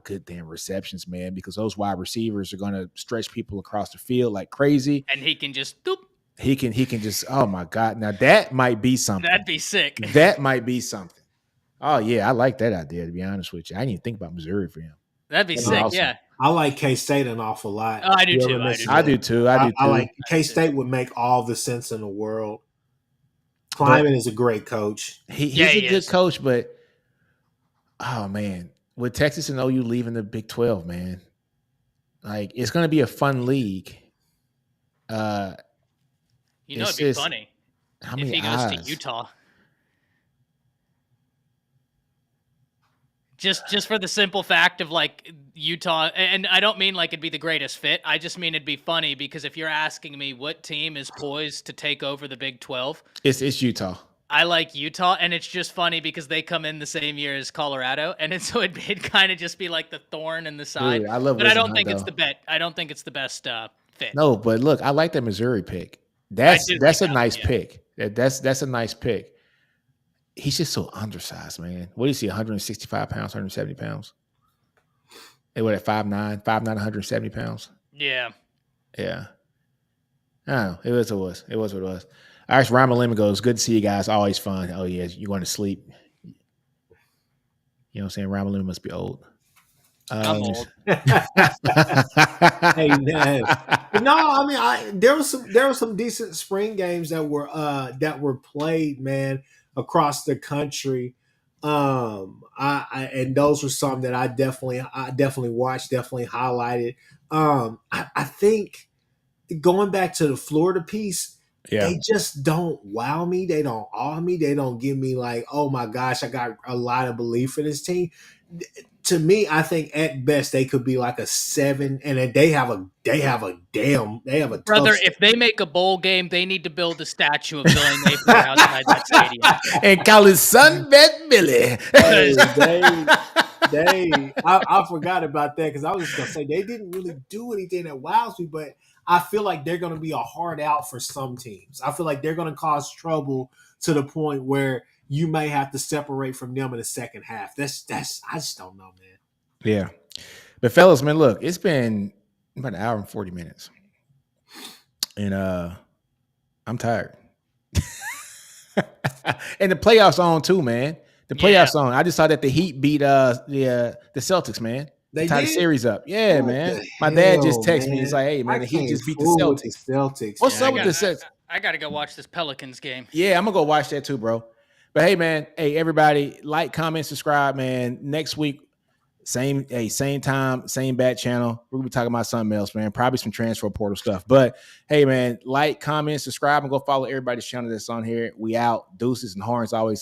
S1: good damn receptions, man, because those wide receivers are going to stretch people across the field like crazy.
S3: And he can just doop.
S1: He can just, oh my God. Now that might be something.
S3: That'd be sick.
S1: That might be something. Oh yeah, I like that idea, to be honest with you. I didn't even think about Missouri for him.
S3: That'd be sick,
S1: awesome.
S3: yeah.
S4: I like K-State an awful lot.
S3: Oh, I do too.
S1: I do too.
S4: I like K-State would make all the sense in the world. Kleiman is a great coach.
S1: He's a good coach, but oh man, with Texas and OU leaving the Big 12, man, like it's going to be a fun league.
S3: It'd be funny
S1: if
S3: he goes to Utah. Just for the simple fact of like Utah, and I don't mean like it'd be the greatest fit. I just mean it'd be funny because if you're asking me what team is poised to take over the Big 12,
S1: it's Utah.
S3: I like Utah, and it's just funny because they come in the same year as Colorado, and it'd kind of just be like the thorn in the side.
S1: Dude, I love,
S3: but I don't think it's the bet. I don't think it's the best fit.
S1: No, but look, I like that Missouri pick. That's a nice pick. That's a nice pick. He's just so undersized, man. What is he, 165 pounds, 170 pounds? They were at 5'9", 170 pounds.
S3: Yeah.
S1: Yeah. I don't know. It was what it was. All right, so Ryan Lemon goes, good to see you guys. Always fun. Oh, yeah, you're going to sleep. You know what I'm saying? Ryan Lemon must be old.
S3: I'm old.
S4: Hey, man. No, I mean, there were some decent spring games that were played, man, across the country. And those were some that I definitely watched, definitely highlighted. I think going back to the Florida piece,
S1: Yeah.
S4: They just don't wow me. They don't awe me. They don't give me like, oh my gosh, I got a lot of belief in this team. To me, I think at best they could be like a 7, and then they have a
S3: Brother,
S4: tough.
S3: if they make a bowl game, they need to build a statue of Billy Napier outside that stadium.
S1: And call it Sunbet Billy.
S4: I forgot about that because I was just gonna say they didn't really do anything that wows me, but I feel like they're gonna be a hard out for some teams. I feel like they're gonna cause trouble to the point where you may have to separate from them in the second half. That's I just don't know, man.
S1: Yeah. But fellas, man, look, it's been about an hour and 40 minutes. And I'm tired. And the playoffs on too, man. The playoffs on. I just saw that the Heat beat the Celtics, man.
S4: They
S1: tied the
S4: did?
S1: series up. Yeah,
S4: What
S1: man.
S4: the
S1: My dad just
S4: hell,
S1: texted me.
S4: man?
S1: He's like, hey, man,
S4: I
S1: the Heat
S4: can't
S1: just beat the
S4: fool with
S1: Celtics.
S4: Celtics.
S1: What's
S4: man.
S1: up with the Celtics?
S3: I got to go watch this Pelicans game.
S1: Yeah, I'm gonna go watch that too, bro. But hey, man, hey, everybody, like, comment, subscribe, man. Next week, same time, same bat channel. We're gonna be talking about something else, man. Probably some transfer portal stuff. But hey, man, like, comment, subscribe, and go follow everybody's channel that's on here. We out. Deuces and horns always.